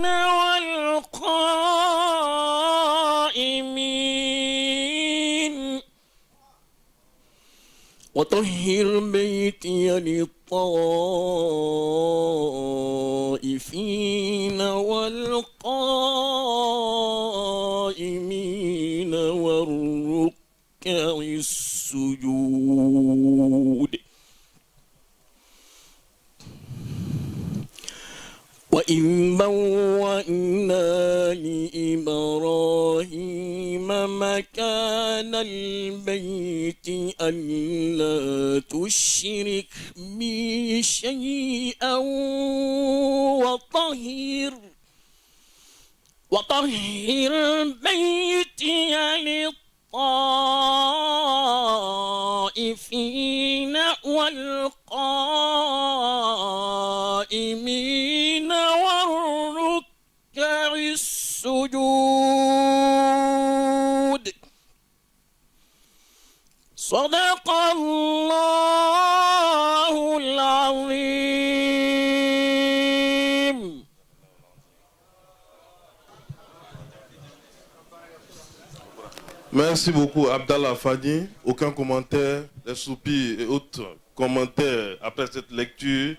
والقائمين وطهر بيتي للطائفين والقائمين والركع السجود وإذ بوأنا لإبراهيم مكان البيت ألا تشرك بي شيئا وطهر بيتي للطائفين والقائمين والركع السجود صدق الله العظيم. Merci beaucoup Abdallah Fadi. Aucun commentaire, les soupirs et autres commentaires après cette lecture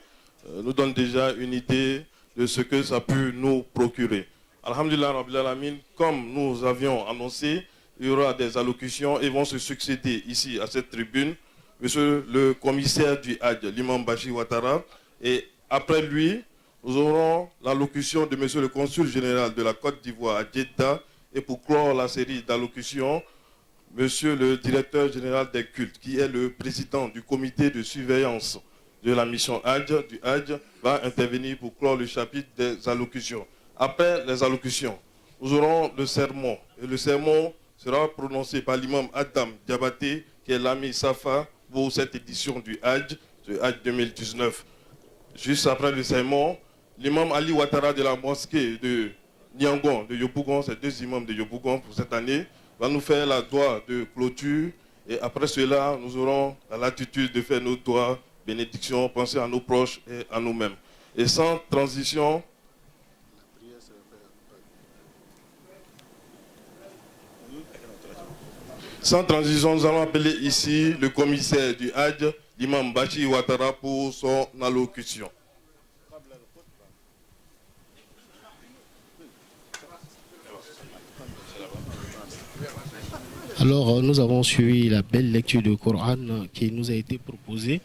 nous donnent déjà une idée de ce que ça peut nous procurer. Alhamdulillah Rabbil Alamin, comme nous avions annoncé, il y aura des allocutions et vont se succéder ici à cette tribune. Monsieur le commissaire du Hajj, l'imam Bachir Ouattara, et après lui, nous aurons l'allocution de monsieur le consul général de la Côte d'Ivoire à Jeddah. Et pour clore la série d'allocutions, monsieur le directeur général des cultes, qui est le président du comité de surveillance de la mission Hajj, du Hajj, va intervenir pour clore le chapitre des allocutions. Après les allocutions, nous aurons le sermon. Et le sermon sera prononcé par l'imam Adam Diabaté, qui est l'ami Safa pour cette édition du Hajj 2019. Juste après le sermon, l'imam Ali Ouattara de la mosquée de Niangon de Yopougon, ces deux imams de Yopougon pour cette année, va nous faire la doigt de clôture. Et après cela, nous aurons la latitude de faire nos doigts, bénédictions, penser à nos proches et à nous-mêmes. Et sans transition, nous allons appeler ici le commissaire du Hajj, l'imam Bachir Ouattara, pour son allocution. Alors, nous avons suivi la belle lecture du Coran qui nous a été proposée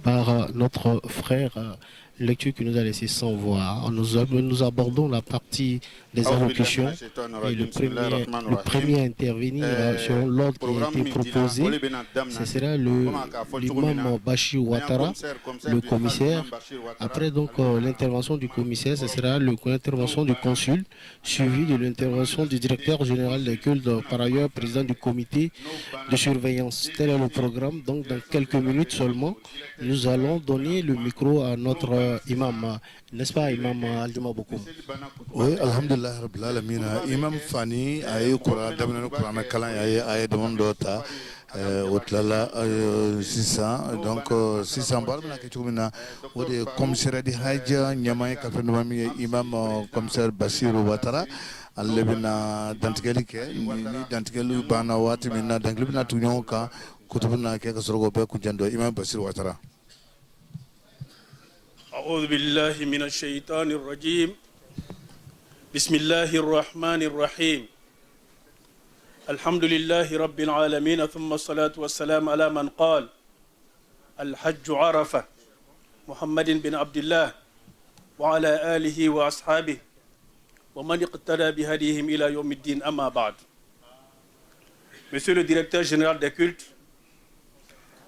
par notre frère, lecture qui nous a laissé sans voix. Nous abordons la partie des allocutions et le premier à intervenir sur l'ordre qui a été proposé, ce sera l'imam Bachir Ouattara, le commissaire. Après donc l'intervention du commissaire, ce sera l'intervention du consul, suivi de l'intervention du directeur général des cultes, par ailleurs président du comité de surveillance. Tel est le programme. Donc dans quelques minutes seulement, nous allons donner le micro à notre imam. N'est-ce pas, imam Aldima Bokoum? Oui, alhamdulillah rabbil alamin. Imam Fani ayi Qur'an damna Qur'an kalan ayi demandota otlala 600 donc 600 balna ke tumina wode commissaire di haja nyamay ka fendo mami imam commissaire Bachir Ouattara allebina dantigeli ke ni dantigelu bana wati minna danglibina tunyoka kutubuna ke ka sorgo be ku jando imam Bachir Ouattara. أعوذ بالله من الشيطان الرجيم بسم الله الرحمن الرحيم الحمد لله رب العالمين ثم الصلاة والسلام على من قال الحج عرفة محمد بن عبد الله وعلى آله وأصحابه ومن اقتدى بهديهم إلى يوم الدين أما بعد. Monsieur le directeur général des cultes,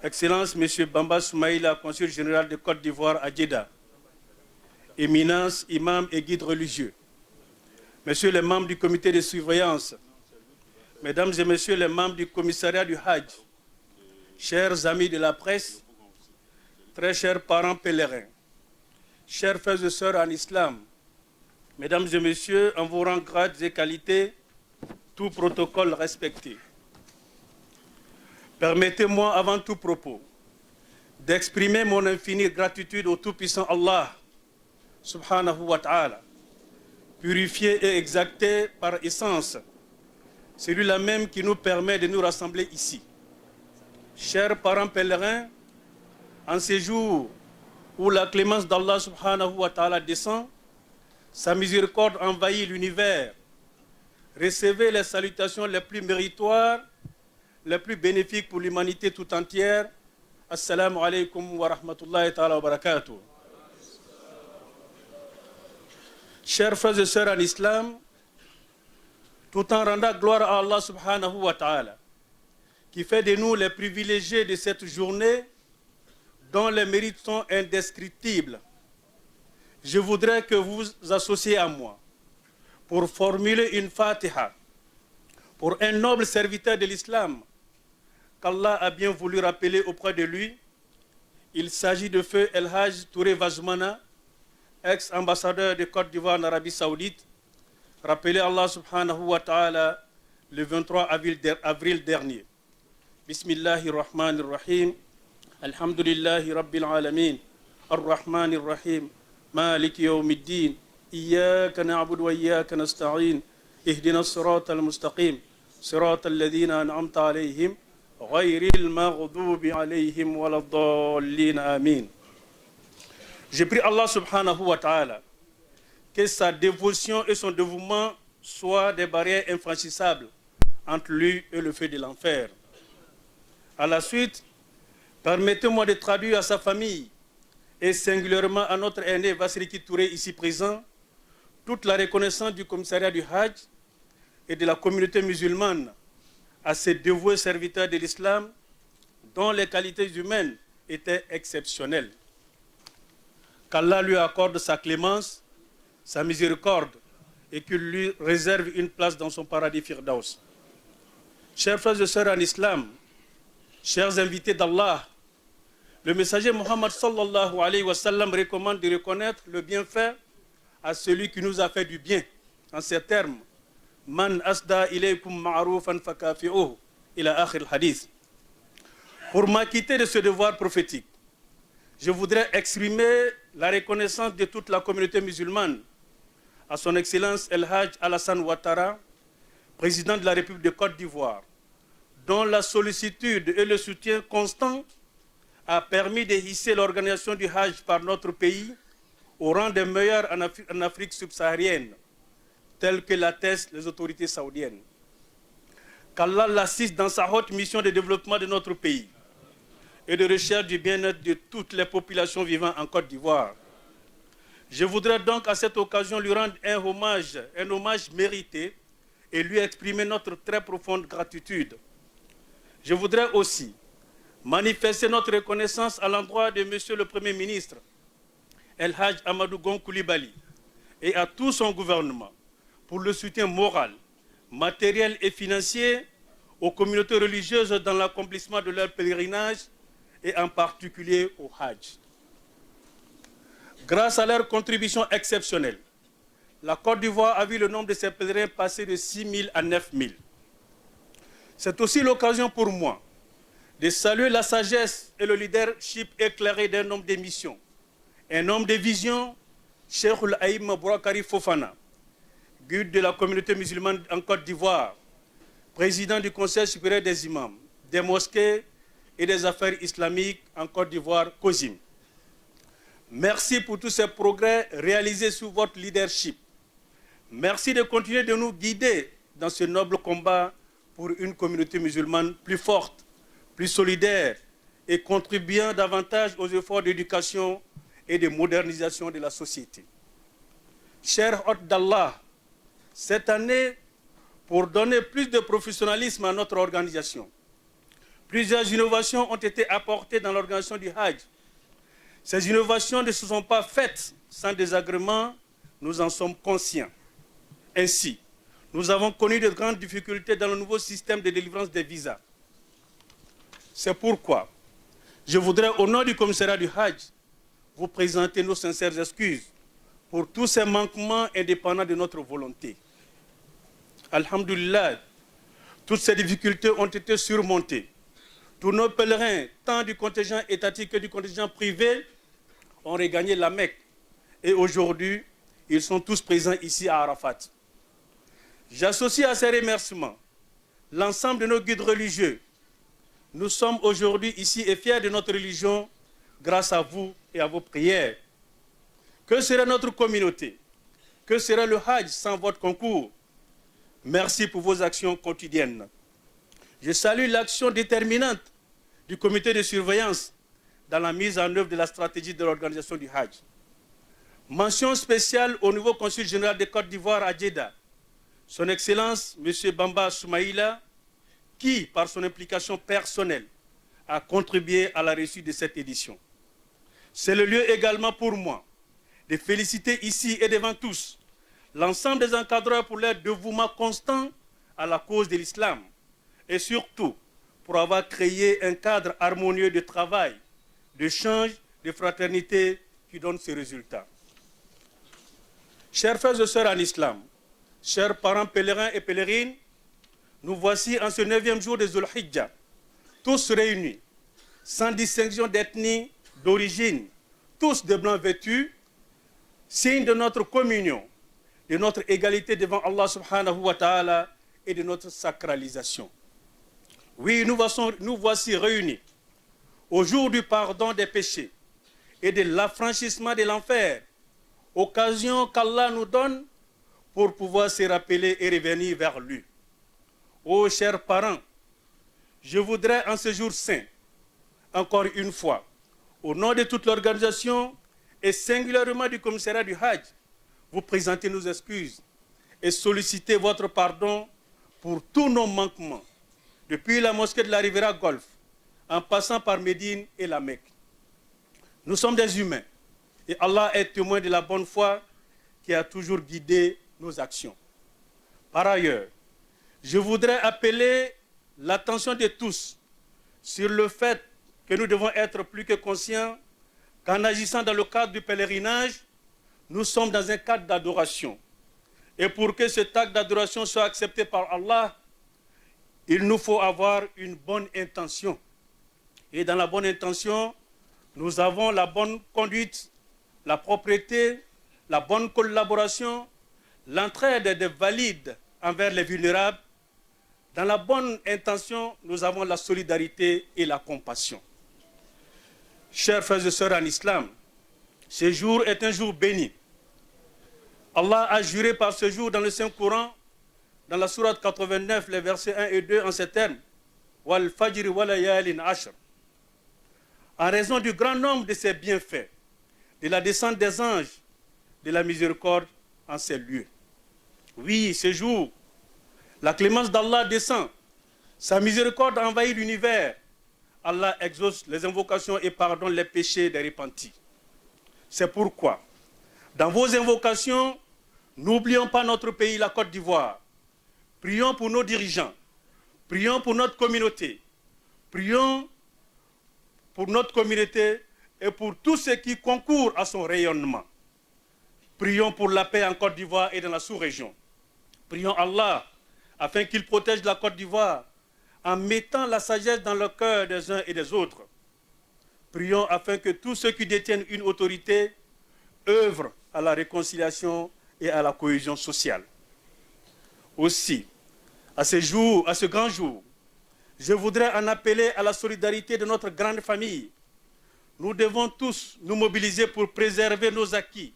Excellence Monsieur Bamba Soumaïla, consul général de Côte d'Ivoire à Jeddah, Éminence, imam et guide religieux, Messieurs les membres du comité de surveillance, Mesdames et Messieurs les membres du commissariat du Hajj, chers amis de la presse, très chers parents pèlerins, chers frères et sœurs en islam, Mesdames et Messieurs, en vos rangs, grades et qualités, tout protocole respecté. Permettez-moi avant tout propos d'exprimer mon infinie gratitude au Tout-Puissant Allah, subhanahu wa ta'ala, purifié et exacté par essence, celui-là même qui nous permet de nous rassembler ici. Chers parents pèlerins, en ces jours où la clémence d'Allah subhanahu wa ta'ala descend, sa miséricorde envahit l'univers, recevez les salutations les plus méritoires, les plus bénéfiques pour l'humanité tout entière. Assalamu alaikum wa rahmatullahi ta'ala wa barakatuh. Chers frères et sœurs en islam, tout en rendant gloire à Allah subhanahu wa ta'ala, qui fait de nous les privilégiés de cette journée, dont les mérites sont indescriptibles, je voudrais que vous vous associez à moi pour formuler une fatiha pour un noble serviteur de l'islam qu'Allah a bien voulu rappeler auprès de lui. Il s'agit de feu El Hajj Touré Vazmana, ex-ambassadeur de Côte d'Ivoire en Arabie Saoudite, rappelé Allah subhanahu wa ta'ala le 23 avril dernier. Bismillahirrahmanirrahim. Alhamdulillahi Rabbil Alamin. Ar-Rahmanir-Rahim. Maliki Yawmiddin. Iyyaka na'budu wa iyyaka nasta'in. Ihdina as-sirata al-mustaqim. Sirata alladhina an'amta alayhim. Ghayril maghdubi alayhim waladdallin. Amin. Je prie Allah subhanahu wa ta'ala que sa dévotion et son dévouement soient des barrières infranchissables entre lui et le feu de l'enfer. À la suite, permettez-moi de traduire à sa famille et singulièrement à notre aîné Vassiriki Touré ici présent toute la reconnaissance du commissariat du Hajj et de la communauté musulmane à ces dévoués serviteurs de l'islam dont les qualités humaines étaient exceptionnelles. Qu'Allah lui accorde sa clémence, sa miséricorde et qu'il lui réserve une place dans son paradis Firdaus. Chers frères et sœurs en islam, chers invités d'Allah, le messager Muhammad sallallahu alayhi wa sallam recommande de reconnaître le bienfait à celui qui nous a fait du bien. En ces termes, Man asda ilaykum ma'roufan fakafi'uhu ila akhir al-hadith. Pour m'acquitter de ce devoir prophétique, je voudrais exprimer la reconnaissance de toute la communauté musulmane à son Excellence El Hajj Alassane Ouattara, président de la République de Côte d'Ivoire, dont la sollicitude et le soutien constant a permis de hisser l'organisation du Hajj par notre pays au rang des meilleurs en Afrique subsaharienne, tel que l'attestent les autorités saoudiennes. Qu'Allah l'assiste dans sa haute mission de développement de notre pays et de recherche du bien-être de toutes les populations vivant en Côte d'Ivoire. Je voudrais donc à cette occasion lui rendre un hommage mérité et lui exprimer notre très profonde gratitude. Je voudrais aussi manifester notre reconnaissance à l'endroit de Monsieur le Premier ministre, El Hajj Amadou Gon Coulibaly, et à tout son gouvernement pour le soutien moral, matériel et financier aux communautés religieuses dans l'accomplissement de leur pèlerinage et en particulier au Hajj. Grâce à leur contribution exceptionnelle, la Côte d'Ivoire a vu le nombre de ses pèlerins passer de 6 000 à 9 000. C'est aussi l'occasion pour moi de saluer la sagesse et le leadership éclairé d'un homme de mission, un homme de vision, Cheikh Aïm Bourakari Fofana, guide de la communauté musulmane en Côte d'Ivoire, président du Conseil supérieur des imams, des mosquées et des affaires islamiques en Côte d'Ivoire, COSIM. Merci pour tous ces progrès réalisés sous votre leadership. Merci de continuer de nous guider dans ce noble combat pour une communauté musulmane plus forte, plus solidaire et contribuant davantage aux efforts d'éducation et de modernisation de la société. Chers hôtes d'Allah, cette année, pour donner plus de professionnalisme à notre organisation, plusieurs innovations ont été apportées dans l'organisation du Hajj. Ces innovations ne se sont pas faites sans désagrément, nous en sommes conscients. Ainsi, nous avons connu de grandes difficultés dans le nouveau système de délivrance des visas. C'est pourquoi je voudrais, au nom du commissariat du Hajj, vous présenter nos sincères excuses pour tous ces manquements indépendants de notre volonté. Alhamdulillah, toutes ces difficultés ont été surmontées. Tous nos pèlerins, tant du contingent étatique que du contingent privé, ont regagné la Mecque. Et aujourd'hui, Ils sont tous présents ici à Arafat. J'associe à ces remerciements l'ensemble de nos guides religieux. Nous sommes aujourd'hui ici et fiers de notre religion grâce à vous et à vos prières. Que serait notre communauté? Que serait le Hajj sans votre concours? Merci pour vos actions quotidiennes. Je salue l'action déterminante du comité de surveillance dans la mise en œuvre de la stratégie de l'organisation du Hajj. Mention spéciale au nouveau consul général de Côte d'Ivoire à Djeddah, son Excellence M. Bamba Soumaïla, qui, par son implication personnelle, a contribué à la réussite de cette édition. C'est le lieu également pour moi de féliciter ici et devant tous l'ensemble des encadreurs pour leur dévouement constant à la cause de l'islam et surtout pour avoir créé un cadre harmonieux de travail, d'échange, de fraternité qui donne ces résultats. Chers frères et sœurs en islam, chers parents pèlerins et pèlerines, nous voici en ce 9e jour de Dhul Hijjah, tous réunis, sans distinction d'ethnie, d'origine, tous de blanc vêtus, signe de notre communion, de notre égalité devant Allah subhanahu wa ta'ala et de notre sacralisation. Oui, nous voici réunis au jour du pardon des péchés et de l'affranchissement de l'enfer, occasion qu'Allah nous donne pour pouvoir se rappeler et revenir vers lui. Ô chers parents, je voudrais en ce jour saint, encore une fois, au nom de toute l'organisation et singulièrement du commissariat du Hajj, vous présenter nos excuses et solliciter votre pardon pour tous nos manquements, depuis la mosquée de la Riviera Golf, en passant par Médine et la Mecque. Nous sommes des humains et Allah est témoin de la bonne foi qui a toujours guidé nos actions. Par ailleurs, je voudrais appeler l'attention de tous sur le fait que nous devons être plus que conscients qu'en agissant dans le cadre du pèlerinage, nous sommes dans un cadre d'adoration. Et pour que cet acte d'adoration soit accepté par Allah, il nous faut avoir une bonne intention. Et dans la bonne intention, nous avons la bonne conduite, la propreté, la bonne collaboration, l'entraide des valides envers les vulnérables. Dans la bonne intention, nous avons la solidarité et la compassion. Chers frères et sœurs en islam, ce jour est un jour béni. Allah a juré par ce jour dans le Saint-Coran, dans la sourate 89, les versets 1 et 2, en ces termes, Wal fajri wa layalin ashr. En raison du grand nombre de ses bienfaits, de la descente des anges, de la miséricorde en ces lieux. Oui, ce jour, la clémence d'Allah descend, sa miséricorde envahit l'univers. Allah exauce les invocations et pardonne les péchés des repentis. C'est pourquoi, dans vos invocations, n'oublions pas notre pays, la Côte d'Ivoire. Prions pour nos dirigeants, prions pour notre communauté, prions pour notre communauté et pour tous ceux qui concourent à son rayonnement. Prions pour la paix en Côte d'Ivoire et dans la sous-région. Prions Allah afin qu'il protège la Côte d'Ivoire en mettant la sagesse dans le cœur des uns et des autres. Prions afin que tous ceux qui détiennent une autorité œuvrent à la réconciliation et à la cohésion sociale. Aussi, à ce grand jour, je voudrais en appeler à la solidarité de notre grande famille. Nous devons tous nous mobiliser pour préserver nos acquis,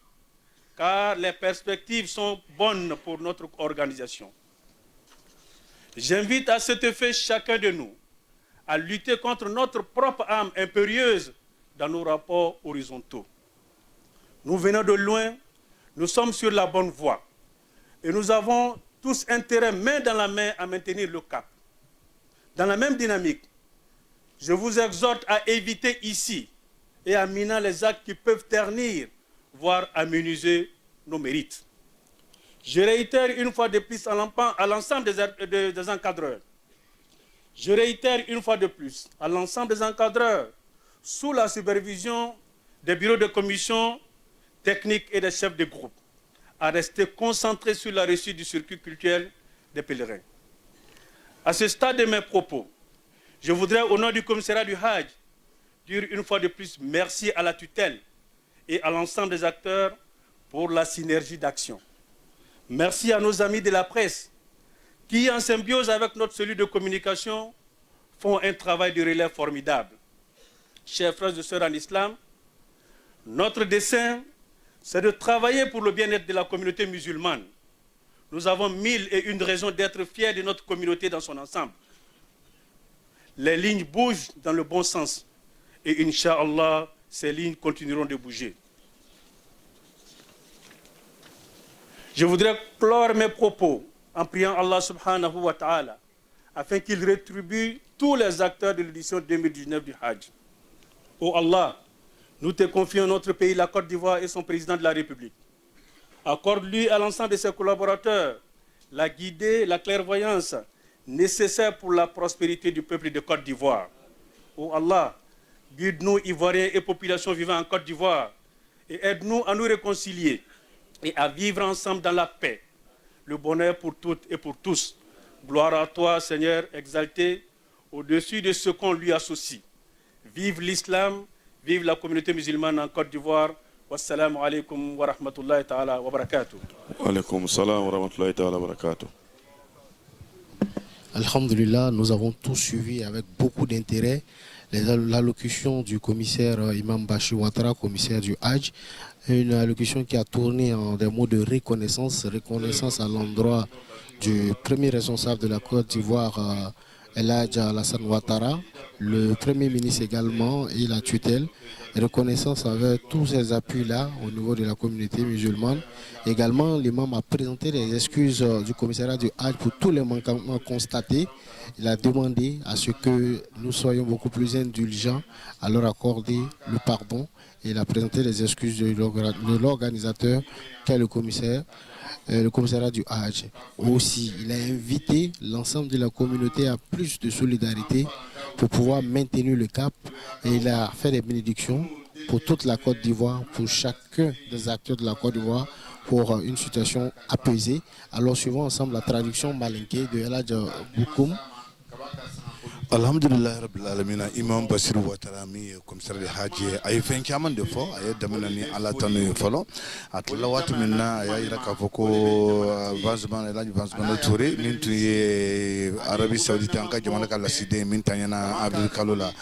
car les perspectives sont bonnes pour notre organisation. J'invite à cet effet chacun de nous à lutter contre notre propre âme impérieuse dans nos rapports horizontaux. Nous venons de loin, nous sommes sur la bonne voie et nous avons tous intérêt, main dans la main, à maintenir le cap. Dans la même dynamique, je vous exhorte à éviter ici et à Mina les actes qui peuvent ternir, voire amenuiser nos mérites. Je réitère une fois de plus à l'ensemble des encadreurs. Je réitère une fois de plus à l'ensemble des encadreurs, sous la supervision des bureaux de commission techniques et des chefs de groupe, à rester concentrés sur la réussite du circuit culturel des pèlerins. À ce stade de mes propos, je voudrais, au nom du commissariat du Hajj, dire une fois de plus merci à la tutelle et à l'ensemble des acteurs pour la synergie d'action. Merci à nos amis de la presse qui, en symbiose avec notre cellule de communication, font un travail de relais formidable. Chers frères et sœurs en islam, notre dessein, c'est de travailler pour le bien-être de la communauté musulmane. Nous avons 1001 raisons d'être fiers de notre communauté dans son ensemble. Les lignes bougent dans le bon sens et Inch'Allah, ces lignes continueront de bouger. Je voudrais clore mes propos en priant Allah subhanahu wa ta'ala afin qu'il rétribue tous les acteurs de l'édition 2019 du Hajj. Oh Allah, nous te confions notre pays, la Côte d'Ivoire et son président de la République. Accorde-lui à l'ensemble de ses collaborateurs la guidée, la clairvoyance nécessaire pour la prospérité du peuple de Côte d'Ivoire. Oh Allah, guide-nous, Ivoiriens et populations vivant en Côte d'Ivoire, et aide-nous à nous réconcilier et à vivre ensemble dans la paix, le bonheur pour toutes et pour tous. Gloire à toi, Seigneur, exalté au-dessus de ce qu'on lui associe. Vive l'islam, vive la communauté musulmane en Côte d'Ivoire. Wassalamu alaikum wa rahmatullahi ta'ala wa barakatuh. Wa alaikum salam wa rahmatullahi ta'ala wa barakatuh. Alhamdulillah, nous avons tous suivi avec beaucoup d'intérêt l'allocution du commissaire Imam Bachir Ouattara, commissaire du Hajj, une allocution qui a tourné en des mots de reconnaissance à l'endroit du premier responsable de la Côte d'Ivoire, El Hadj Alassane Ouattara, le Premier ministre également et la tutelle, reconnaissance avec tous ces appuis-là au niveau de la communauté musulmane. Également, l'imam a présenté les excuses du commissariat du Hajj pour tous les manquements constatés. Il a demandé à ce que nous soyons beaucoup plus indulgents à leur accorder le pardon. Et il a présenté les excuses de l'organisateur qu'est le commissariat du Hajj. Aussi, il a invité l'ensemble de la communauté à plus de solidarité pour pouvoir maintenir le cap. Et il a fait des bénédictions pour toute la Côte d'Ivoire, pour chacun des acteurs de la Côte d'Ivoire, pour une situation apaisée. Alors, suivons ensemble la traduction malinké de El Hadj Boukoum. Alhamdulillah rabbil alamin Imam Bachir Ouattara mi commissaire de Hajj ay fen chaman de fo ay damana ni ala tanu folo atla watu minna ay raka foko Vanzman El Hadj Vanzman Touré min tuye Arabie Saoudite anka jamana kala side min tanyana Abdul Kalola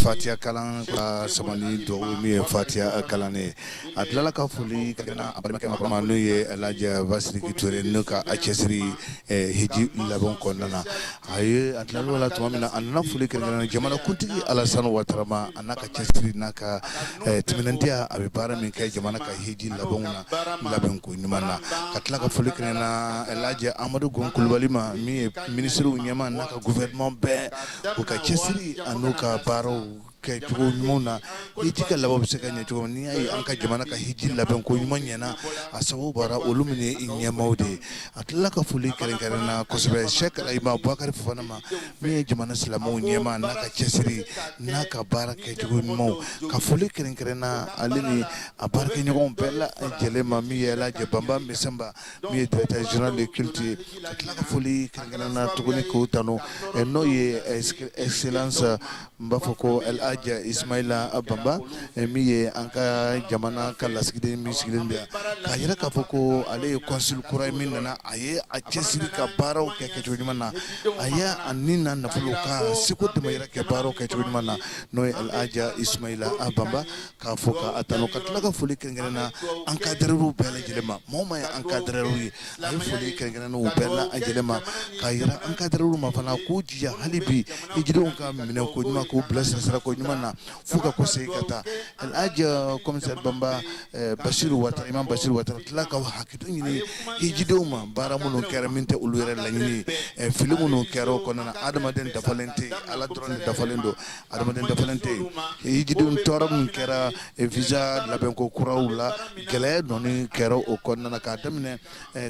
Fatia kalan ka samani do mi Fatia kalane atlala ka fuli kana abalma kama kama no ye El Hadj Vasili Touré no ka achesri hiji labon konnana ay atlala wala tumamina anna fuli kana jamana kuntigi Alassane Ouattara ma anaka chesri naka timinantia abibara min kay jamana ka hiji labona laben ko nimana katla ka fuli kana El Hadj Amadou Gon Coulibaly ma mi ministre unyama naka gouvernement be ko ka chesri anuka baro ke tugo mona itika labo bisaka nya tugo ni ai anka jamana ka hiji laben ko nyanya na asawo bara olumine inya maude atla ka fuli karen na kosbe Sheikh Imam Bakar Fofana ma mi jamana islamu nyama na ka chesiri na ka baraka tugo mo ka fuli karen na alini abarka nyon bella jele ma mi yela je bamba misamba mi directeur général de culture atla ka fuli karen na tugo ni ko tano no ye excellence mbafoko El Hadj Ismaila Abamba miye anka jamana kala sigide mi sigide ndia kayira ka foko ale consul kuray min na aye a chesiri ka baro ke chudimana aya anina na fuluka sikuti mayira ke baro ke chudimana no El Hadj Ismaila Abamba ka foka atano katla ka fuli kengena anka deru bela jelema moma anka deru ay fuli kengena no bela ajelema kayira anka deru ma fana ku jiya halibi ijido ka mine ko nyuma ko blessa sara ko nyuma na fuka ko sekata El Hadj commissaire Bamba Bachir Ouattara Imam Bachir Ouattara tla ka hakido ni ijido ma baramu no kera minte ulwere la ni filimu no kero ko na adama den dafalente ala drone dafalendo adama den dafalente ijido toram kera visa laben ko kurawla gele noni kero o ko na ka damne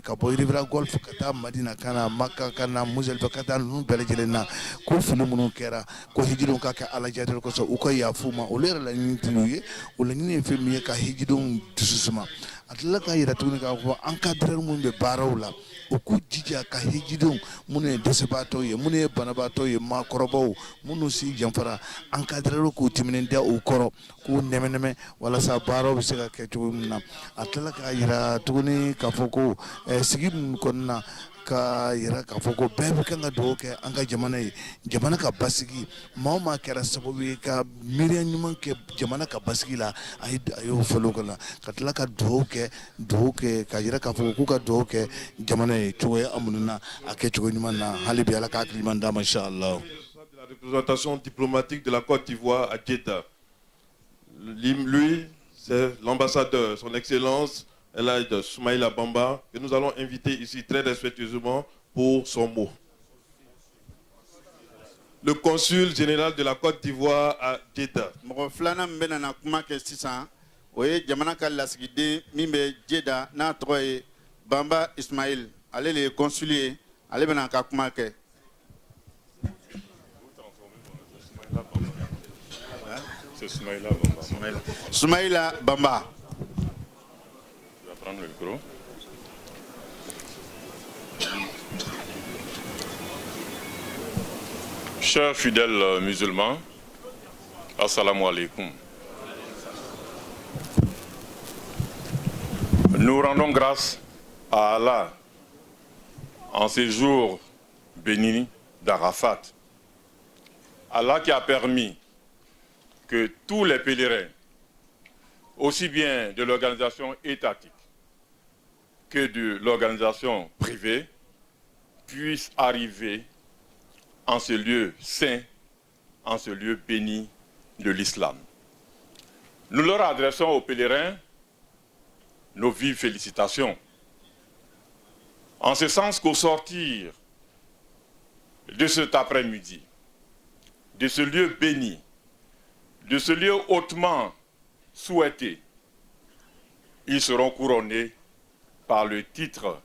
ka boy rivera golf kata Madina kana Makka kana Muzdalifa kata no bele jelena ko filimu no kera ko hijido ka ka ala jadel ko so uko ya fuma ulera la ni tinuye ula ni femiye ka hijidon tususuma a tilala k'a yira tuguni k'a fɔ encadreur minnu bɛ baaraw la u k'u jija ka hijidenw minnu ye dɛsɛbaatɔw ye minnu ye banabaatɔw ye maakɔrɔbaw minnu si janfara encadreur k'u timinandiya u kɔrɔ k'u nɛmɛ walasa baaraw bɛ se ka kɛ cogo min na a tilala k'a yira tuguni k'a fɔ ko sigi min kɔnɔna na ka yira k'a fɔ ko bɛɛ bɛ kan ka dugawu kɛ an ka jamana ye jamana ka basigi maa o maa kɛra sababu ye ka miiriya ɲuman kɛ jamana ka basigi la a y'o fɔlɔ ka na ka tila ka dugawu kɛ ka yira k'a fɔ k'u ka dugawu kɛ jamana ye cogoya minnu na a kɛ cogo ɲuman na hali bi ala ka hakili ɲuman d'a ma inshallah. La représentation diplomatique de la Côte d'Ivoire à Jeddah. Lui, c'est l'ambassadeur, son excellence El Hadj Soumaïla Bamba, que nous allons inviter ici très respectueusement pour son mot. Le consul général de la Côte d'Ivoire à Jeddah. Moflana mbena kuma ke sisan oye jamana ka lasigiden min bɛ Jeddah n'a tɔgɔ ye Bamba Ismail ale le consulier ale bɛna ka kuma kɛ. C'est Soumaïla Bamba. Soumaïla Bamba. Je vais prendre le micro. Chers fidèles musulmans, assalamu alaikum. Nous rendons grâce à Allah en ces jours bénis d'Arafat. Allah qui a permis que tous les pèlerins, aussi bien de l'organisation étatique que de l'organisation privée, puissent arriver en ce lieu saint, en ce lieu béni de l'islam. Nous leur adressons aux pèlerins nos vives félicitations, en ce sens qu'au sortir de cet après-midi, de ce lieu béni, de ce lieu hautement souhaité, ils seront couronnés par le titre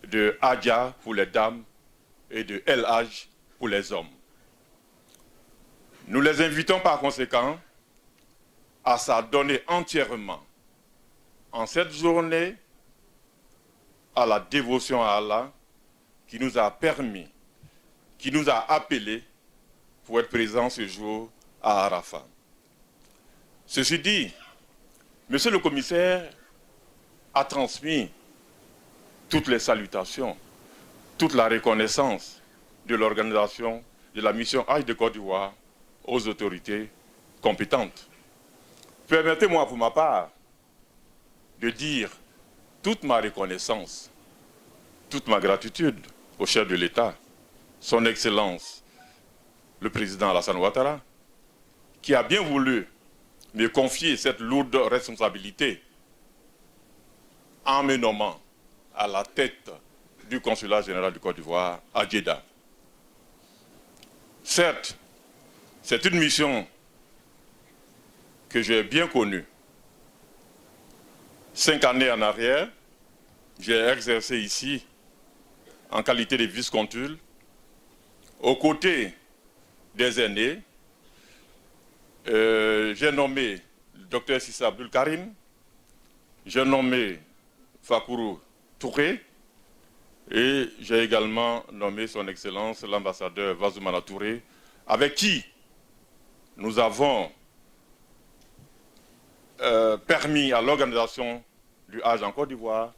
de Hadja pour les dames et de El Hadj pour les hommes. Nous les invitons par conséquent à s'adonner entièrement en cette journée à la dévotion à Allah qui nous a permis, qui nous a appelés pour être présents ce jour à Arafat. Ceci dit, Monsieur le commissaire a transmis toutes les salutations, toute la reconnaissance de l'organisation de la mission Hajj de Côte d'Ivoire aux autorités compétentes. Permettez-moi pour ma part de dire toute ma reconnaissance, toute ma gratitude au chef de l'État, son Excellence, le président Alassane Ouattara, qui a bien voulu me confier cette lourde responsabilité en me nommant à la tête du consulat général de Côte d'Ivoire à Jeddah. Certes, c'est une mission que j'ai bien connue. 5 années en arrière, j'ai exercé ici en qualité de vice-consul aux côtés des aînés. J'ai nommé le docteur Sissa Abdul Karim, j'ai nommé Fakourou Touré et j'ai également nommé son Excellence l'ambassadeur Vazoumana Touré, avec qui nous avons permis à l'organisation du Hajj en Côte d'Ivoire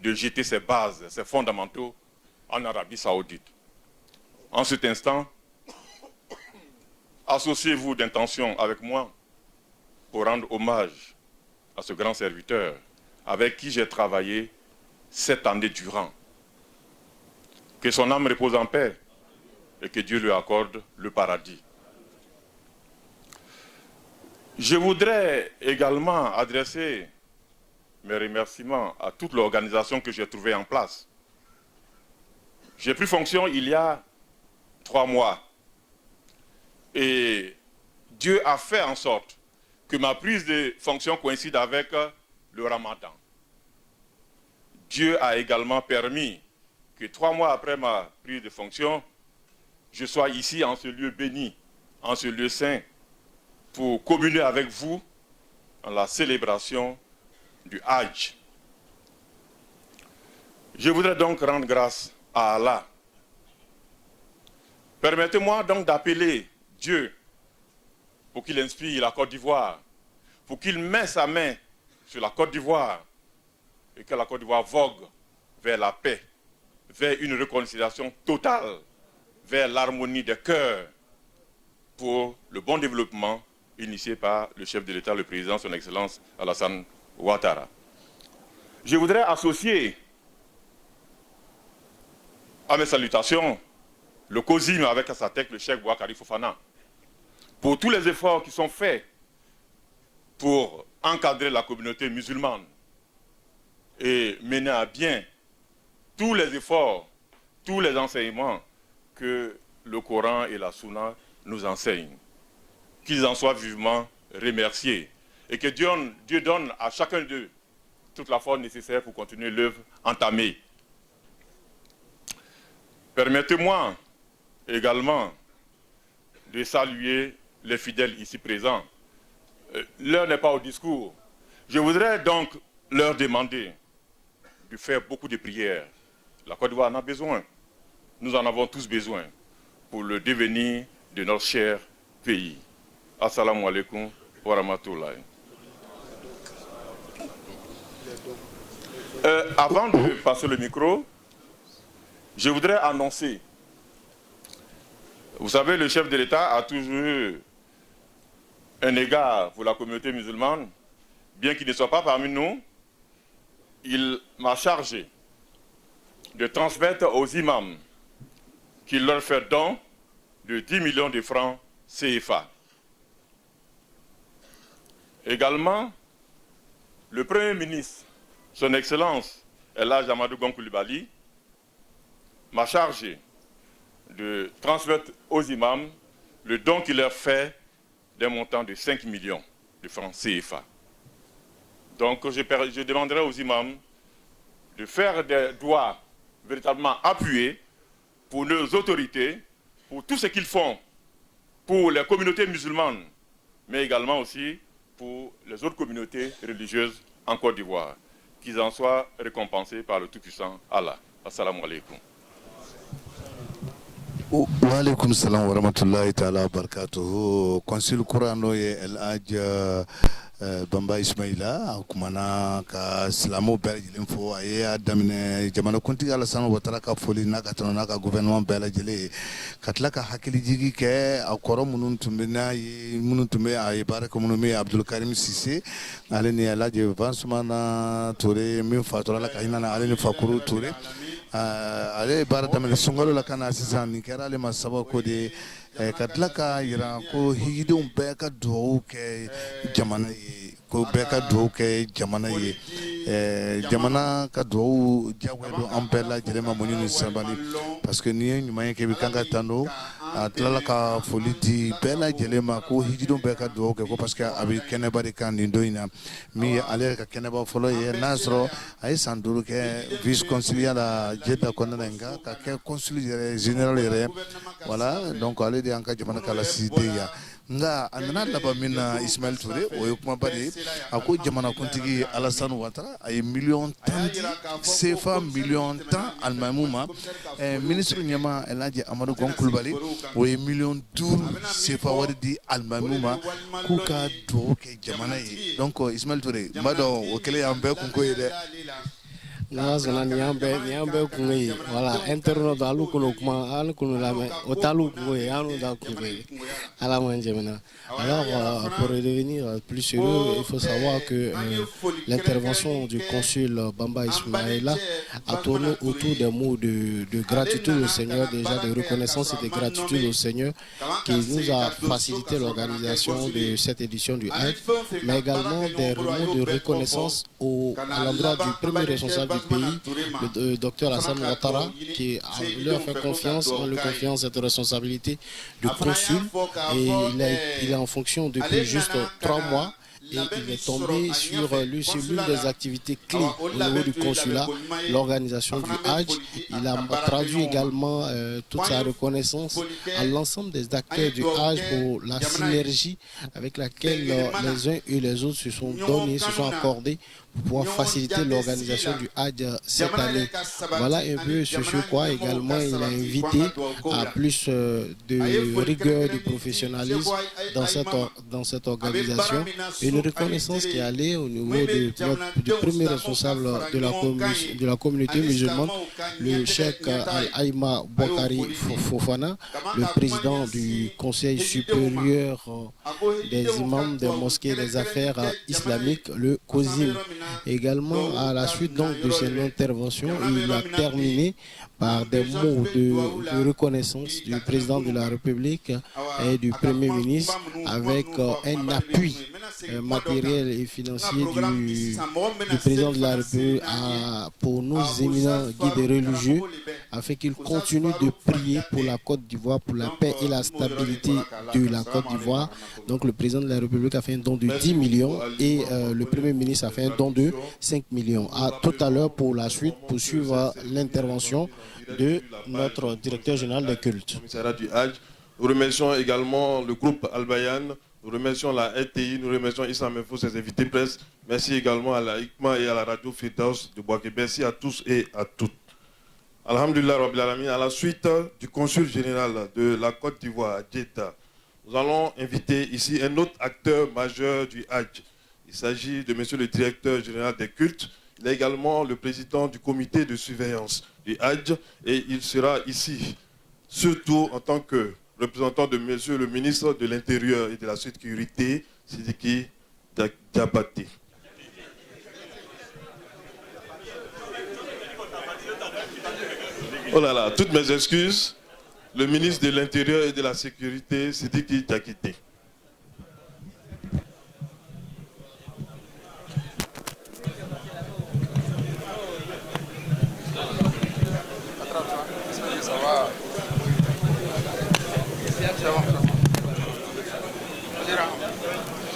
de jeter ses bases, ses fondamentaux en Arabie Saoudite. En cet instant, associez-vous d'intention avec moi pour rendre hommage à ce grand serviteur avec qui j'ai travaillé 7 années durant. Que son âme repose en paix et que Dieu lui accorde le paradis. Je voudrais également adresser mes remerciements à toute l'organisation que j'ai trouvée en place. J'ai pris fonction il y a 3 mois. Et Dieu a fait en sorte que ma prise de fonction coïncide avec le Ramadan. Dieu a également permis que 3 mois après ma prise de fonction, je sois ici en ce lieu béni, en ce lieu saint, pour communier avec vous en la célébration du Hajj Je voudrais donc rendre grâce à Allah. Permettez-moi donc d'appeler Dieu pour qu'il inspire la Côte d'Ivoire, pour qu'il mette sa main sur la Côte d'Ivoire et que la Côte d'Ivoire vogue vers la paix, vers une réconciliation totale, vers l'harmonie des cœurs pour le bon développement initié par le chef de l'État, le président, son Excellence Alassane Ouattara. Je voudrais associer à mes salutations le COSIM avec à sa tête le Cheikh Boakari Fofana pour tous les efforts qui sont faits pour encadrer la communauté musulmane et mener à bien tous les efforts, tous les enseignements que le Coran et la Sunna nous enseignent. Qu'ils en soient vivement remerciés et que Dieu donne à chacun d'eux toute la force nécessaire pour continuer l'œuvre entamée. Permettez-moi également de saluer les fidèles ici présents. L'heure n'est pas au discours. Je voudrais donc leur demander de faire beaucoup de prières. La Côte d'Ivoire en a besoin. Nous en avons tous besoin pour le devenir de notre cher pays. Assalamu alaikum wa rahmatullahi. Avant de passer le micro, je voudrais annoncer. Vous savez, le chef de l'État a toujours eu un égard pour la communauté musulmane. Bien qu'il ne soit pas parmi nous, il m'a chargé de transmettre aux imams qu'il leur fait don de 10 millions de francs CFA. Également, le Premier ministre, son Excellence El Hadj Amadou Gon Coulibaly, m'a chargé de transmettre aux imams le don qu'il leur fait d'un montant de 5 millions de francs CFA. Donc je demanderai aux imams de faire des doigts véritablement appuyés pour nos autorités, pour tout ce qu'ils font pour les communautés musulmanes, mais également aussi pour les autres communautés religieuses en Côte d'Ivoire, qu'ils en soient récompensés par le Tout-Puissant Allah. Assalamu alaikum. Wa alaikum salam wa rahmatullahi ta'ala wa barakatuhu. Consul Kurano ye El Hadj Bamba Ismaila kumana ka silamu bɛɛ lajɛlen fo a ye a daminɛ jamanakuntigi Alassane Ouattara ka foli n'a ka tɔnɔ n'a ka gouvernement bɛɛ lajɛlen ka tila ka hakilijigi kɛ a kɔrɔ minnu tun bɛ n'a ye minnu tun bɛ a ye baara kɛ minnu bɛ Abdul Karim Sise ale ni El Hadj Vansumana Toure min fatura la ka hinɛ na ale ni Fakuru Toure ale ye baara daminɛ sunkalo la ka na sisan nin kɛra ale ma sababu de ka tila ka yira ko hijidenw bɛɛ ka dugawu kɛ jamana ye ko bɛɛ ka dugawu kɛ jamana ye jamana ka dugawu diyagoya don an bɛɛ lajɛlen ma muɲu ni sabali parce que n'i ye ɲuman ye kɛ i bɛ kan ka tan don a tilala ka foli di bɛɛ lajɛlen ma ko hijidenw bɛɛ ka dugawu kɛ ko parce que a bɛ kɛnɛba de kan nin don in na min ye ale yɛrɛ ka kɛnɛba fɔlɔ ye n'a sɔrɔ a ye san 5 kɛ vice consulier la Jeddah kɔnɔna in kan ka kɛ consul yɛrɛ général yɛrɛ voilà donc ale de y'an ka jamana kɔlɔsiden ya nga a nana laban min na Ismail Toure o ye kumaba de ye a ko jamanakuntigi Alassane Ouattara a ye miliyɔn 10 di CFA miliyɔn 10 alimamiw ma ministre ɲɛma El Hadj Amadou Gon Coulibaly o ye miliyɔn 5 CFA wari di alimamiw ma k'u ka dugawu kɛ jamana ye donc Ismail Toure n b'a dɔn o kɛlen y'an bɛɛ kunko ye dɛ. Nazana niambe kungi voilà internet alu kuno kuma alu kuno la o talu kungi anu da kungi ala manjemena. Alors pour devenir plus sérieux, il faut savoir que l'intervention du consul Bamba Ismaila a tourné autour des mots de gratitude au Seigneur, déjà de reconnaissance et de gratitude au Seigneur qui nous a facilité l'organisation de cette édition du Hajj, mais également des mots de reconnaissance à l'endroit du premier responsable du pays, le docteur Alassane Ouattara, qui leur fait confiance, on lui confie cette responsabilité de consul, et il est en fonction depuis juste 3 mois. et il est tombé sur l'une des activités clés au niveau du consulat, l'organisation du Hajj. Il a traduit également toute sa reconnaissance à l'ensemble des acteurs du Hajj pour la synergie avec laquelle les uns et les autres se sont donnés, se sont accordés pour pouvoir faciliter l'organisation du Hajj cette année. Voilà un peu ce sur quoi également il a invité à plus de rigueur, de professionnalisme dans cette organisation. Une reconnaissance qui allait au niveau du premier responsable de la communauté musulmane, le Cheikh Al-Aïma Bouakari Fofana, le président du Conseil supérieur des imams des mosquées et des affaires islamiques, le COSIM. Également, à la suite donc de cette intervention, il a terminé par des mots de reconnaissance du président de la République et du Premier ministre avec un appui matériel et financier du président de la République pour nos éminents guides religieux afin qu'ils continuent de prier pour la Côte d'Ivoire, pour la paix et la stabilité de la Côte d'Ivoire. Donc le président de la République a fait un don de 10 millions et le Premier ministre a fait un don de 5 millions. À tout à l'heure pour la suite, pour suivre l'intervention de notre directeur général des cultes. Nous remercions également le groupe Al-Bayan, nous remercions la RTI, nous remercions Islam Info, ses invités presse. Merci également à la ICMA et à la radio Firdaus de Bouaké. Merci à tous et à toutes. Alhamdulillah Rabbil Alamin, à la suite du consul général de la Côte d'Ivoire, Djeddah, nous allons inviter ici un autre acteur majeur du Hajj. Il s'agit de monsieur le directeur général des cultes. Il est également le président du comité de surveillance du Hajj et il sera ici, surtout en tant que représentant de monsieur le ministre de l'Intérieur et de la Sécurité, Sidiki Diabaté. Oh là là, toutes mes excuses. Le ministre de l'Intérieur et de la Sécurité, Sidiki Diakité.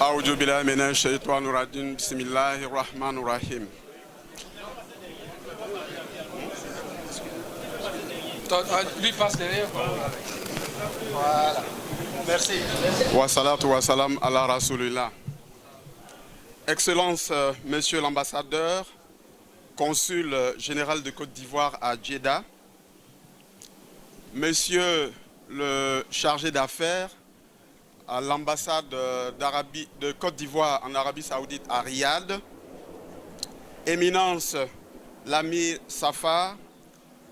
أعوذ بالله من الشيطان الرجيم بسم الله الرحمن الرحيم lui passe derrière. Voilà. Merci. Wa salatu wa salam ala rasulillah. Excellence, monsieur l'ambassadeur, consul général de Côte d'Ivoire à Djeddah, monsieur le chargé d'affaires à l'ambassade de Côte d'Ivoire en Arabie Saoudite à Riyad, éminence l'ami Safar,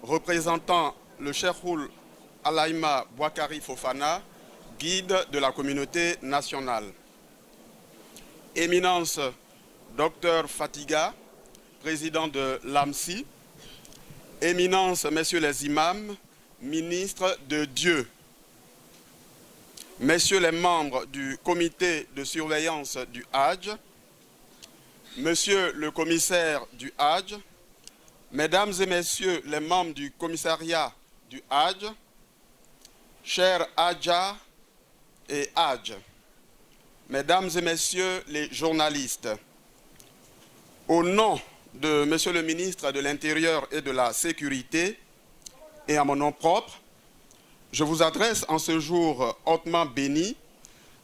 représentant le Cheikh Al-Aïma Bouakari Fofana, guide de la communauté nationale. Éminence Dr Fatiga, président de l'AMSI. Éminence messieurs les imams, ministres de Dieu. Messieurs les membres du comité de surveillance du Hajj, monsieur le commissaire du Hajj, mesdames et messieurs les membres du commissariat du Hajj, chers Hajjas et Hajj, mesdames et messieurs les journalistes, au nom de monsieur le ministre de l'Intérieur et de la Sécurité et à mon nom propre, je vous adresse en ce jour hautement béni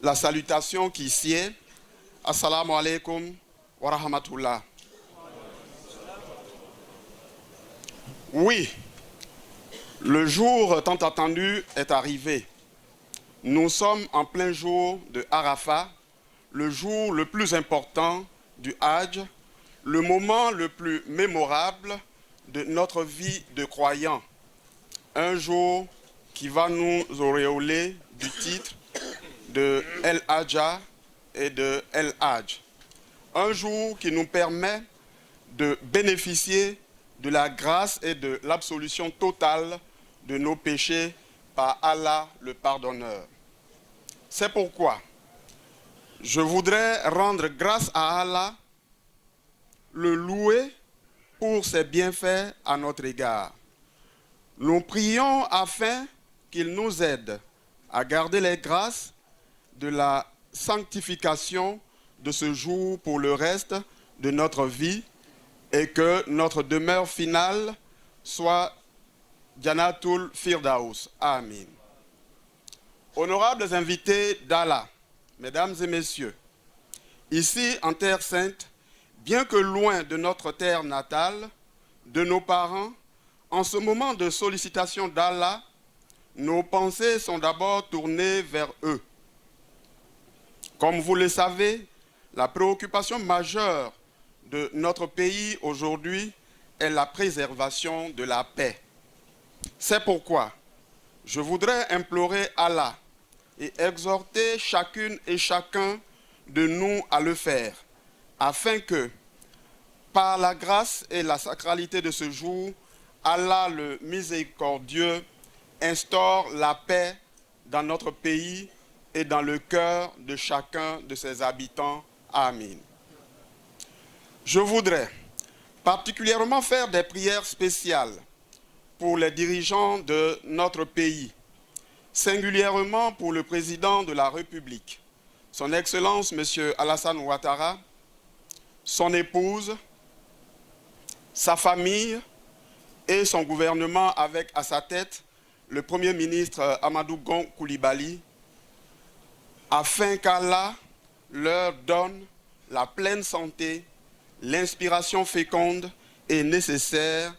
la salutation qui sied. Assalamu alaikum wa rahmatullah. Oui, le jour tant attendu est arrivé. Nous sommes en plein jour de Arafat, le jour le plus important du Hajj, le moment le plus mémorable de notre vie de croyants. Un jour qui va nous auréoler du titre de El Hajja et de El Hajj. Un jour qui nous permet de bénéficier de la grâce et de l'absolution totale de nos péchés par Allah le pardonneur. C'est pourquoi je voudrais rendre grâce à Allah, le louer pour ses bienfaits à notre égard. Nous prions afin qu'il nous aide à garder les grâces de la sanctification de ce jour pour le reste de notre vie et que notre demeure finale soit Janatul Firdaus. Amen. Honorables invités d'Allah, mesdames et messieurs, ici en Terre Sainte, bien que loin de notre terre natale, de nos parents, en ce moment de sollicitation d'Allah, nos pensées sont d'abord tournées vers eux. Comme vous le savez, la préoccupation majeure de notre pays aujourd'hui est la préservation de la paix. C'est pourquoi je voudrais implorer Allah et exhorter chacune et chacun de nous à le faire, afin que, par la grâce et la sacralité de ce jour, Allah le miséricordieux instaure la paix dans notre pays et dans le cœur de chacun de ses habitants. Amen. Je voudrais particulièrement faire des prières spéciales pour les dirigeants de notre pays, singulièrement pour le président de la République, son Excellence M. Alassane Ouattara, son épouse, sa famille et son gouvernement avec à sa tête le Premier ministre Amadou Gon Coulibaly, afin qu'Allah leur donne la pleine santé, l'inspiration féconde et nécessaire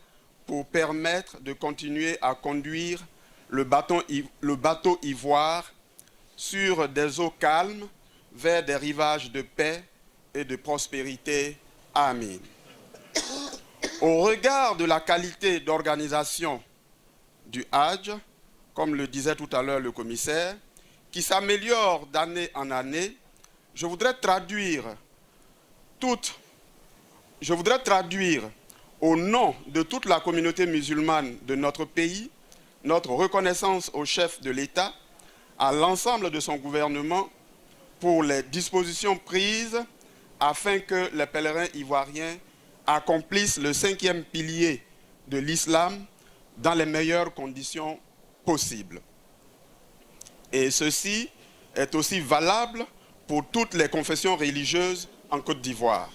pour permettre de continuer à conduire le bateau ivoire sur des eaux calmes vers des rivages de paix et de prospérité. Amen. Au regard de la qualité d'organisation du Hajj, comme le disait tout à l'heure le commissaire, qui s'améliore d'année en année, je voudrais traduire au nom de toute la communauté musulmane de notre pays notre reconnaissance au chef de l'État, à l'ensemble de son gouvernement pour les dispositions prises afin que les pèlerins ivoiriens accomplissent le 5e pilier de l'islam dans les meilleures conditions possibles. Et ceci est aussi valable pour toutes les confessions religieuses en Côte d'Ivoire.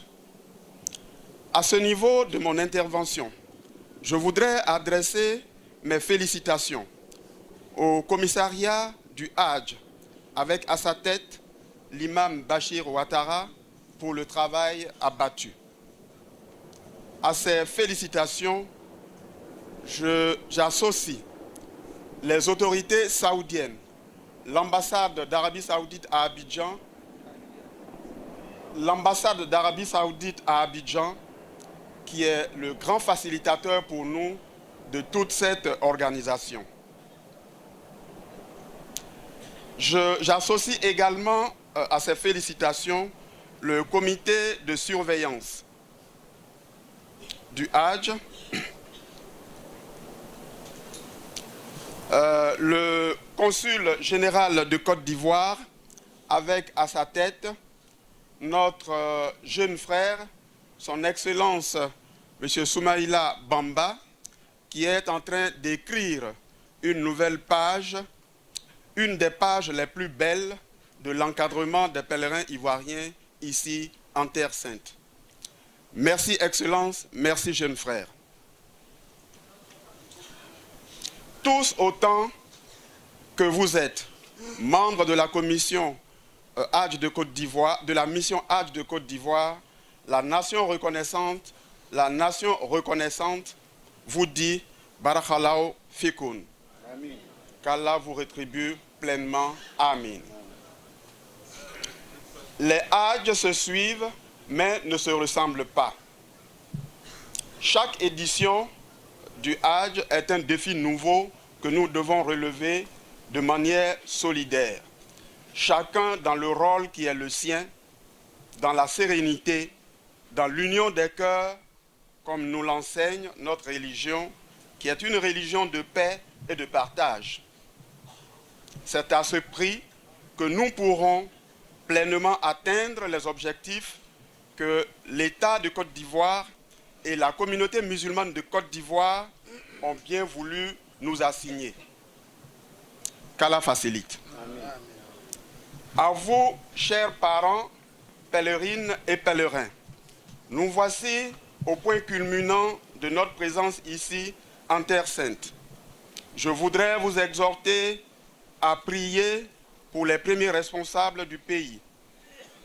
À ce niveau de mon intervention, je voudrais adresser mes félicitations au commissariat du Hajj, avec à sa tête l'imam Bachir Ouattara pour le travail abattu. À ces félicitations, j'associe les autorités saoudiennes, l'ambassade d'Arabie Saoudite à Abidjan, qui est le grand facilitateur pour nous de toute cette organisation. J'associe également à ces félicitations le comité de surveillance du Hajj, le consul général de Côte d'Ivoire, avec à sa tête notre jeune frère, son Excellence M. Soumaïla Bamba, qui est en train d'écrire une nouvelle page, une des pages les plus belles de l'encadrement des pèlerins ivoiriens ici en Terre Sainte. Merci Excellence, merci jeune frère. Tous autant que vous êtes membres de la commission Hajj de Côte d'Ivoire, de la mission Hajj de Côte d'Ivoire, la nation reconnaissante vous dit Barakallahu Fikoun. Qu'Allah vous rétribue pleinement. Amen. Les Hajj se suivent, mais ne se ressemblent pas. Chaque édition du Hajj est un défi nouveau que nous devons relever de manière solidaire. Chacun dans le rôle qui est le sien, dans la sérénité, dans l'union des cœurs, comme nous l'enseigne notre religion, qui est une religion de paix et de partage. C'est à ce prix que nous pourrons pleinement atteindre les objectifs que l'État de Côte d'Ivoire et la communauté musulmane de Côte d'Ivoire ont bien voulu nous assigner. Qu'Allah facilite. Amen. À vous, chers parents, pèlerines et pèlerins, nous voici au point culminant de notre présence ici en Terre Sainte. Je voudrais vous exhorter à prier pour les premiers responsables du pays,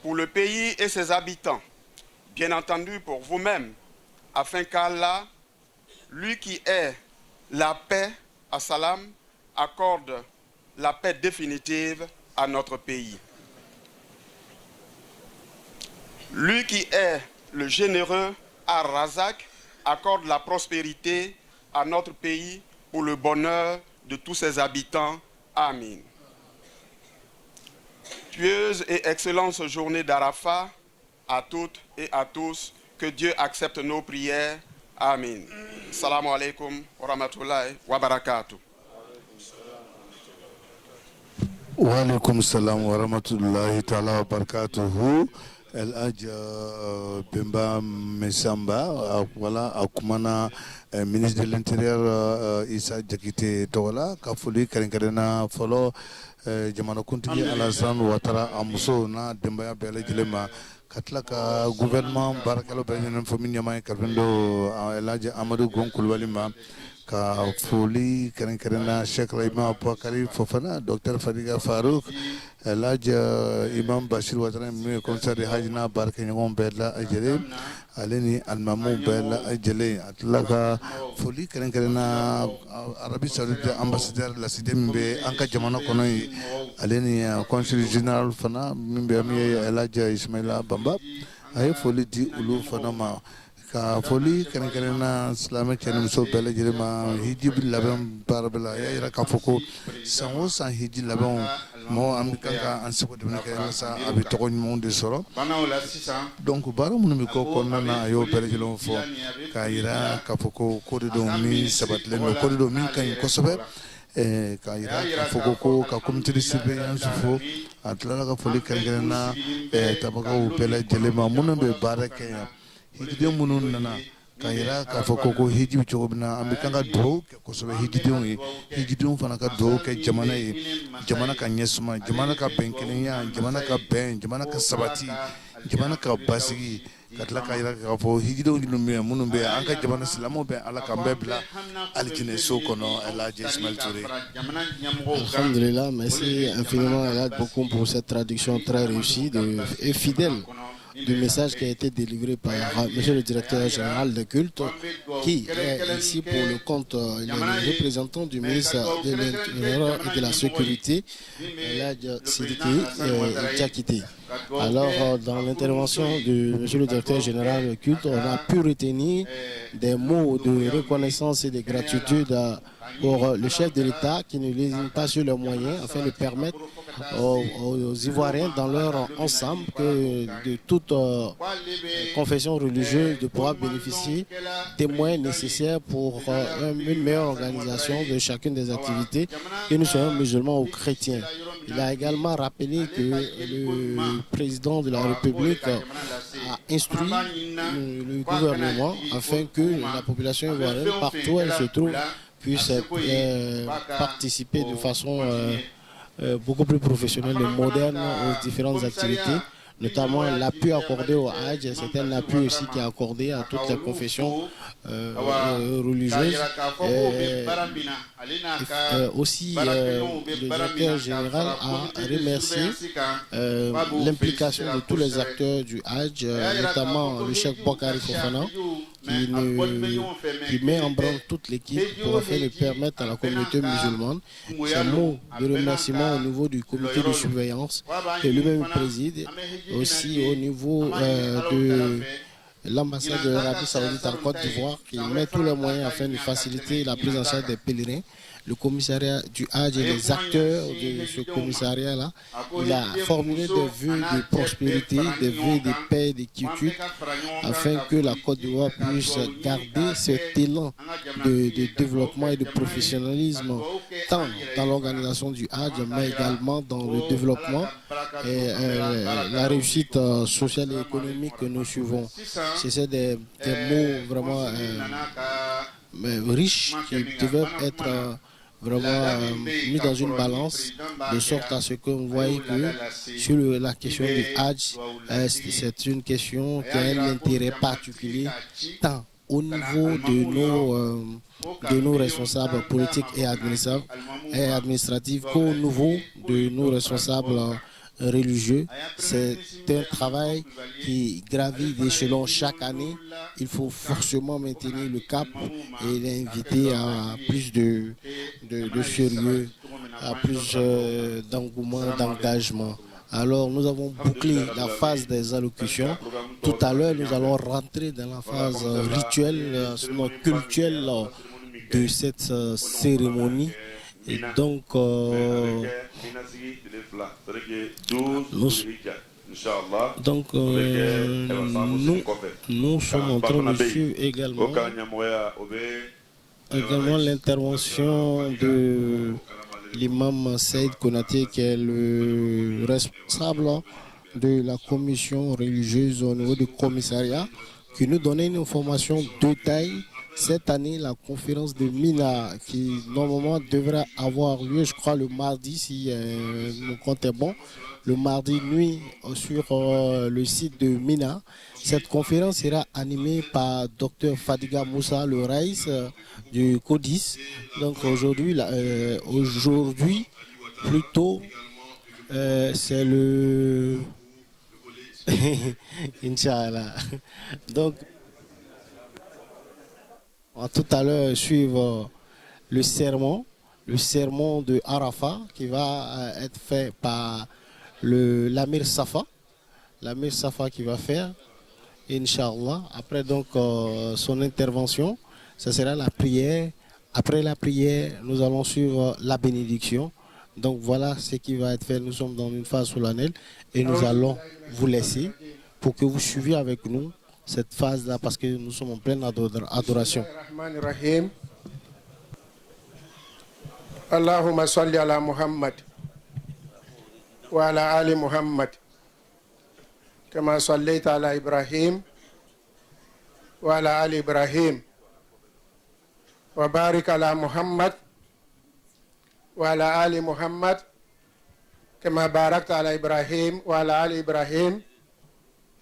pour le pays et ses habitants, bien entendu pour vous-même, afin qu'Allah, lui qui est la paix, Assalam, accorde la paix définitive à notre pays. Lui qui est le généreux Ar-Razak accorde la prospérité à notre pays pour le bonheur de tous ses habitants. Amin. Pieuse et excellente journée d'Arafat à toutes et à tous. Que Dieu accepte nos prières. Amin. Salam alaikum wa rahmatullahi wa barakatuh. Wa alaikum salam wa rahmatullahi ta'ala wa barakatuhu. El Hadj Bemba Mesamba, voilà, Akumana, ministre de l'Intérieur Issa Diakité Tola, Kafuli Karinkarena Folo, Jamana Kuntigi Alassane Ouattara Amuso na Dembaya Bele Jilema, Katlaka gouvernement Barakalo Benjamin Famille Yamai Karvendo, El Hadj Amadou Gon Koulibaly ka foli Karinkarena Cheikh Raima Bakari Fofana, Dr Fadiga Farouk, El Hadj Imam Bashir Ouattara, conseil de Hajna Barkenyon Bella Ajere, Aleni Almamou Bella Ajele, Atlaka Foli Karinkarena Arabie Saoudite ambassadeur la cité Mbe Anka Jamana Konoi, Aleni consul général Fana Mbe Ami El Hadj Ismaila Bamba, Aye Foli di Ulu Fanama. Ka foli Karinkarena Islamic Channel so Bella Jerema Hijib Labem Parabella Yara Kafoko Sango San Hiji Labon Mo Amika Ansiko de Nasa Abitogon Monde Soro. Donc Baro Munimiko Konana Ayo Bella Jelon for Kaira Kafoko Korido Mi Sabatleno Korido Mi Kan Kosobe Kaira Kafoko Ka community surveillance fo Atlaka Foli Karinkarena Tabaka Bella Jelema Munambe Baraka hijide munun nana kayira ka foko ko hiji chobna amikanga do ko so hijidun fana ka do ke jamana ka nyesuma jamana ka benkenya jamana ka ben jamana ka sabati jamana ka basigi katla kayira ka fo hijidun munun be anka jamana islamo be ala ka bebla aljine so kono El Hadj Ismail Touré. Alhamdulillah, merci infiniment El Hadj beaucoup pour cette traduction très réussie et fidèle du message qui a été délivré par monsieur le directeur général de culte, qui est ici pour le compte, il est le représentant du ministre de l'Intérieur et de la Sécurité, El Hadj Sidiki Diakité. Alors, dans l'intervention de monsieur le directeur général de culte, on a pu retenir des mots de reconnaissance et de gratitude pour le chef de l'État qui ne lésine pas sur les moyens afin de permettre aux Ivoiriens dans leur ensemble de toute confession religieuse de pouvoir bénéficier des moyens nécessaires pour une meilleure organisation de chacune des activités, que nous soyons musulmans ou chrétiens. Il a également rappelé que le président de la République a instruit le gouvernement afin que la population ivoirienne, partout où elle se trouve, puisse participer de façon beaucoup plus professionnelle et moderne aux différentes activités, notamment l'appui accordé au Hajj. C'est un appui aussi qui est accordé à toutes les confessions religieuses. Aussi, le directeur général a remercié l'implication de tous les acteurs du Hajj, notamment le Cheikh Bakari Fofana, qui met en branle toute l'équipe pour afin de permettre à la communauté musulmane. Ces mots de remerciement au niveau du comité de surveillance que lui-même préside, aussi au niveau de l'ambassade de l'Arabie Saoudite en Côte d'Ivoire, qui met tous les moyens afin de faciliter la prise en charge des pèlerins. Le commissariat du Hajj et les acteurs de ce commissariat-là, il a formulé des vœux de prospérité, des vœux de paix et de quiétude, afin que la Côte d'Ivoire puisse garder cet élan de développement et de professionnalisme, tant dans l'organisation du Hajj, mais également dans le développement et la réussite sociale et économique que nous suivons. C'est des mots vraiment riches qui devaient être vraiment mis dans une balance, de sorte à ce qu'on voit que sur la question du Hajj, c'est une question qui a un intérêt particulier, tant au niveau de nos responsables politiques et administratifs qu'au niveau de nos responsables religieux. C'est un travail qui gravit d'échelon chaque année. Il faut forcément maintenir le cap et l'inviter à plus de sérieux, à plus d'engouement, d'engagement. Alors, nous avons bouclé la phase des allocutions. Tout à l'heure, nous allons rentrer dans la phase rituelle, sinon cultuelle de cette cérémonie. Et donc, nous sommes en train de suivre également l'intervention de l'imam Saïd Konaté, qui est le responsable de la commission religieuse au niveau du commissariat, qui nous donnait une information de taille. Cette année, la conférence de Mina, qui normalement devrait avoir lieu, je crois, le mardi, si mon compte est bon, le mardi nuit sur le site de Mina. Cette conférence sera animée par Dr Fadiga Moussa, le Raïs du CODIS. Donc aujourd'hui, plutôt, c'est le... Inch'Allah. Donc, on va tout à l'heure suivre le sermon de Arafat qui va être fait par l'Amir Safa. L'Amir Safa qui va faire, Inch'Allah. Après donc son intervention, ce sera la prière. Après la prière, nous allons suivre la bénédiction. Donc voilà ce qui va être fait. Nous sommes dans une phase solennelle et nous allons vous laisser pour que vous suiviez avec nous cette phase-là, parce que nous sommes en pleine adoration. Allahumma salli ala Muhammad wa ala ali Muhammad kama sallaita ala Ibrahim wa ala ali Ibrahim wa barik ala Muhammad wa ala ali Muhammad kama barakta ala Ibrahim wa ala ali Ibrahim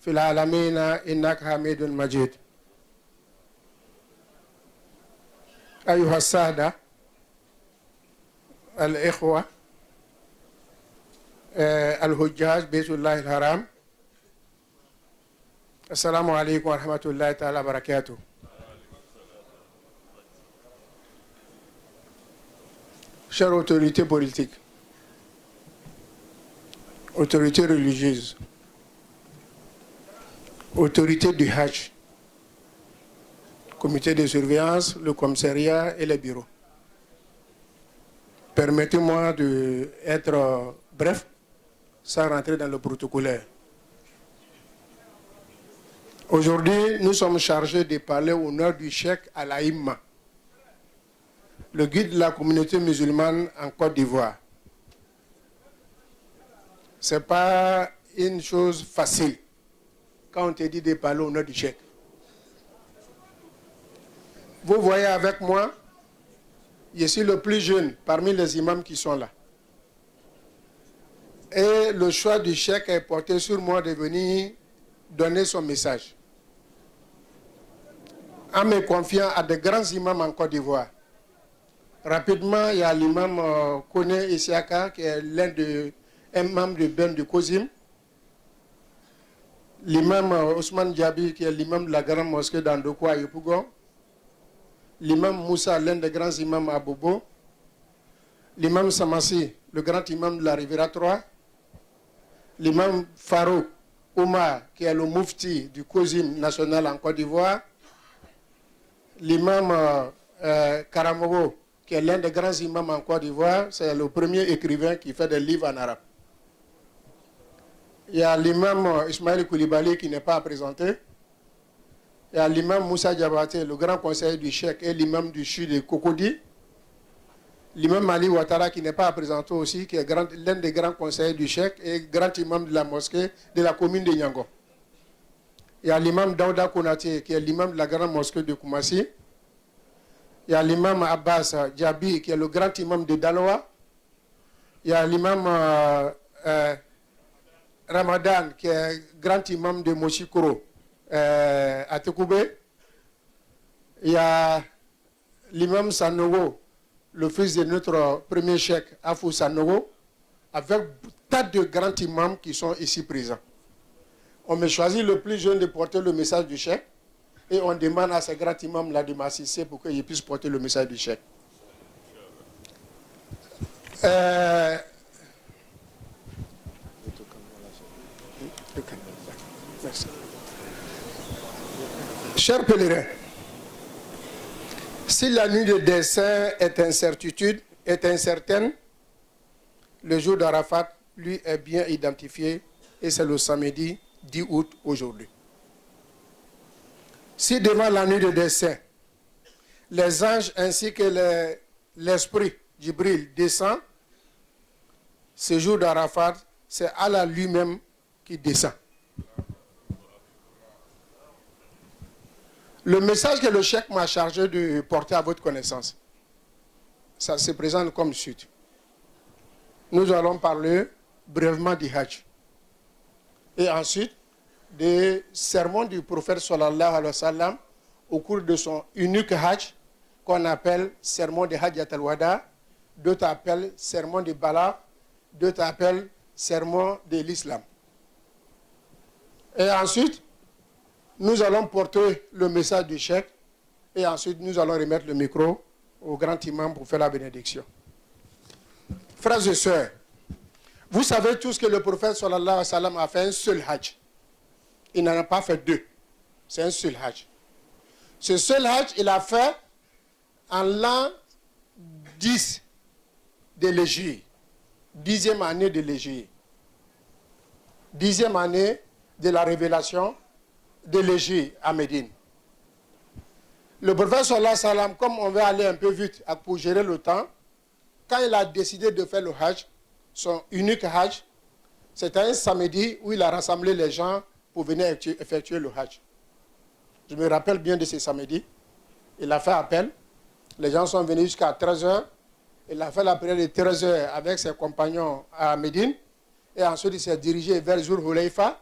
في العالمين إنك حميد مجيد. أيها السادة الإخوة الحجاج بيت الله الحرام، السلام عليكم ورحمة الله تعالى وبركاته. Chères autorités politiques, autorités religieuses, autorité du Hajj, comité de surveillance, le commissariat et les bureaux. Permettez-moi d'être bref, sans rentrer dans le protocolaire. Aujourd'hui, nous sommes chargés de parler au nom du Cheikh Al-Aïma, le guide de la communauté musulmane en Côte d'Ivoire. Ce n'est pas une chose facile quand on te dit de parler au nom du Cheikh. Vous voyez avec moi, je suis le plus jeune parmi les imams qui sont là. Et le choix du Cheikh est porté sur moi de venir donner son message, en me confiant à de grands imams en Côte d'Ivoire. Rapidement, il y a l'imam Kone Isiaka, qui est un membre de Ben de Kozim. L'imam Ousmane Diaby, qui est l'imam de la grande mosquée d'Andoko à Yopougon. L'imam Moussa, l'un des grands imams à Bobo. L'imam Samassi, le grand imam de la Riviera 3. L'imam Farouk Oumar, qui est le mufti du Kozim national en Côte d'Ivoire. L'imam Karamogo, qui est l'un des grands imams en Côte d'Ivoire. C'est le premier écrivain qui fait des livres en arabe. Il y a l'imam Ismaël Koulibaly qui n'est pas à présenter. Il y a l'imam Moussa Diabaté, le grand conseiller du Cheikh, et l'imam du CHU de Cocody. L'imam Ali Ouattara qui n'est pas à présenter aussi, qui est l'un des grands conseillers du Cheikh et grand imam de la mosquée de la commune de Yangon. Il y a l'imam Daouda Konaté qui est l'imam de la grande mosquée de Koumassi. Il y a l'imam Abbas Djabi, qui est le grand imam de Daloa. Il y a l'imam Ramadan, qui est grand imam de Moshikoro à Tekoubé. Il y a l'imam Sanogo, le fils de notre premier cheikh, Afou Sanogo, avec tas de grands imams qui sont ici présents. On me choisit le plus jeune de porter le message du cheikh et on demande à ces grands imams-là de m'assister pour qu'ils puissent porter le message du cheikh. Chers pèlerins, si la nuit de dessein est incertaine, le jour d'Arafat, lui, est bien identifié et c'est le samedi 10 août aujourd'hui. Si devant la nuit de dessein, les anges ainsi que l'esprit Jibril descend, ce jour d'Arafat, c'est Allah lui-même qui descend. Le message que le cheikh m'a chargé de porter à votre connaissance, ça se présente comme suit. Nous allons parler brièvement du Hajj. Et ensuite, des sermons du prophète sallallahu alayhi wa sallam au cours de son unique Hajj, qu'on appelle sermon de Hajjat al-Wada, d'autres appellent sermon de Bala, d'autres appellent sermon de l'islam. Et ensuite, nous allons porter le message du cheikh et ensuite nous allons remettre le micro au grand imam pour faire la bénédiction. Frères et sœurs, vous savez tous que le prophète sallallahu alayhi wa sallam a fait un seul hajj. Il n'en a pas fait deux. C'est un seul hajj. Ce seul hajj, il a fait en l'an 10 de l'Hégire. 10e année de l'Hégire. 10e année de la révélation de l'Hégire à Médine. Le prophète sallallahu alayhi wa sallam, comme on veut aller un peu vite pour gérer le temps, quand il a décidé de faire le hajj, son unique hajj, c'était un samedi où il a rassemblé les gens pour venir effectuer le hajj. Je me rappelle bien de ce samedi. Il a fait appel. Les gens sont venus jusqu'à 13h. Il a fait la prière de 13h avec ses compagnons à Médine. Et ensuite, il s'est dirigé vers Zul Hulayfa,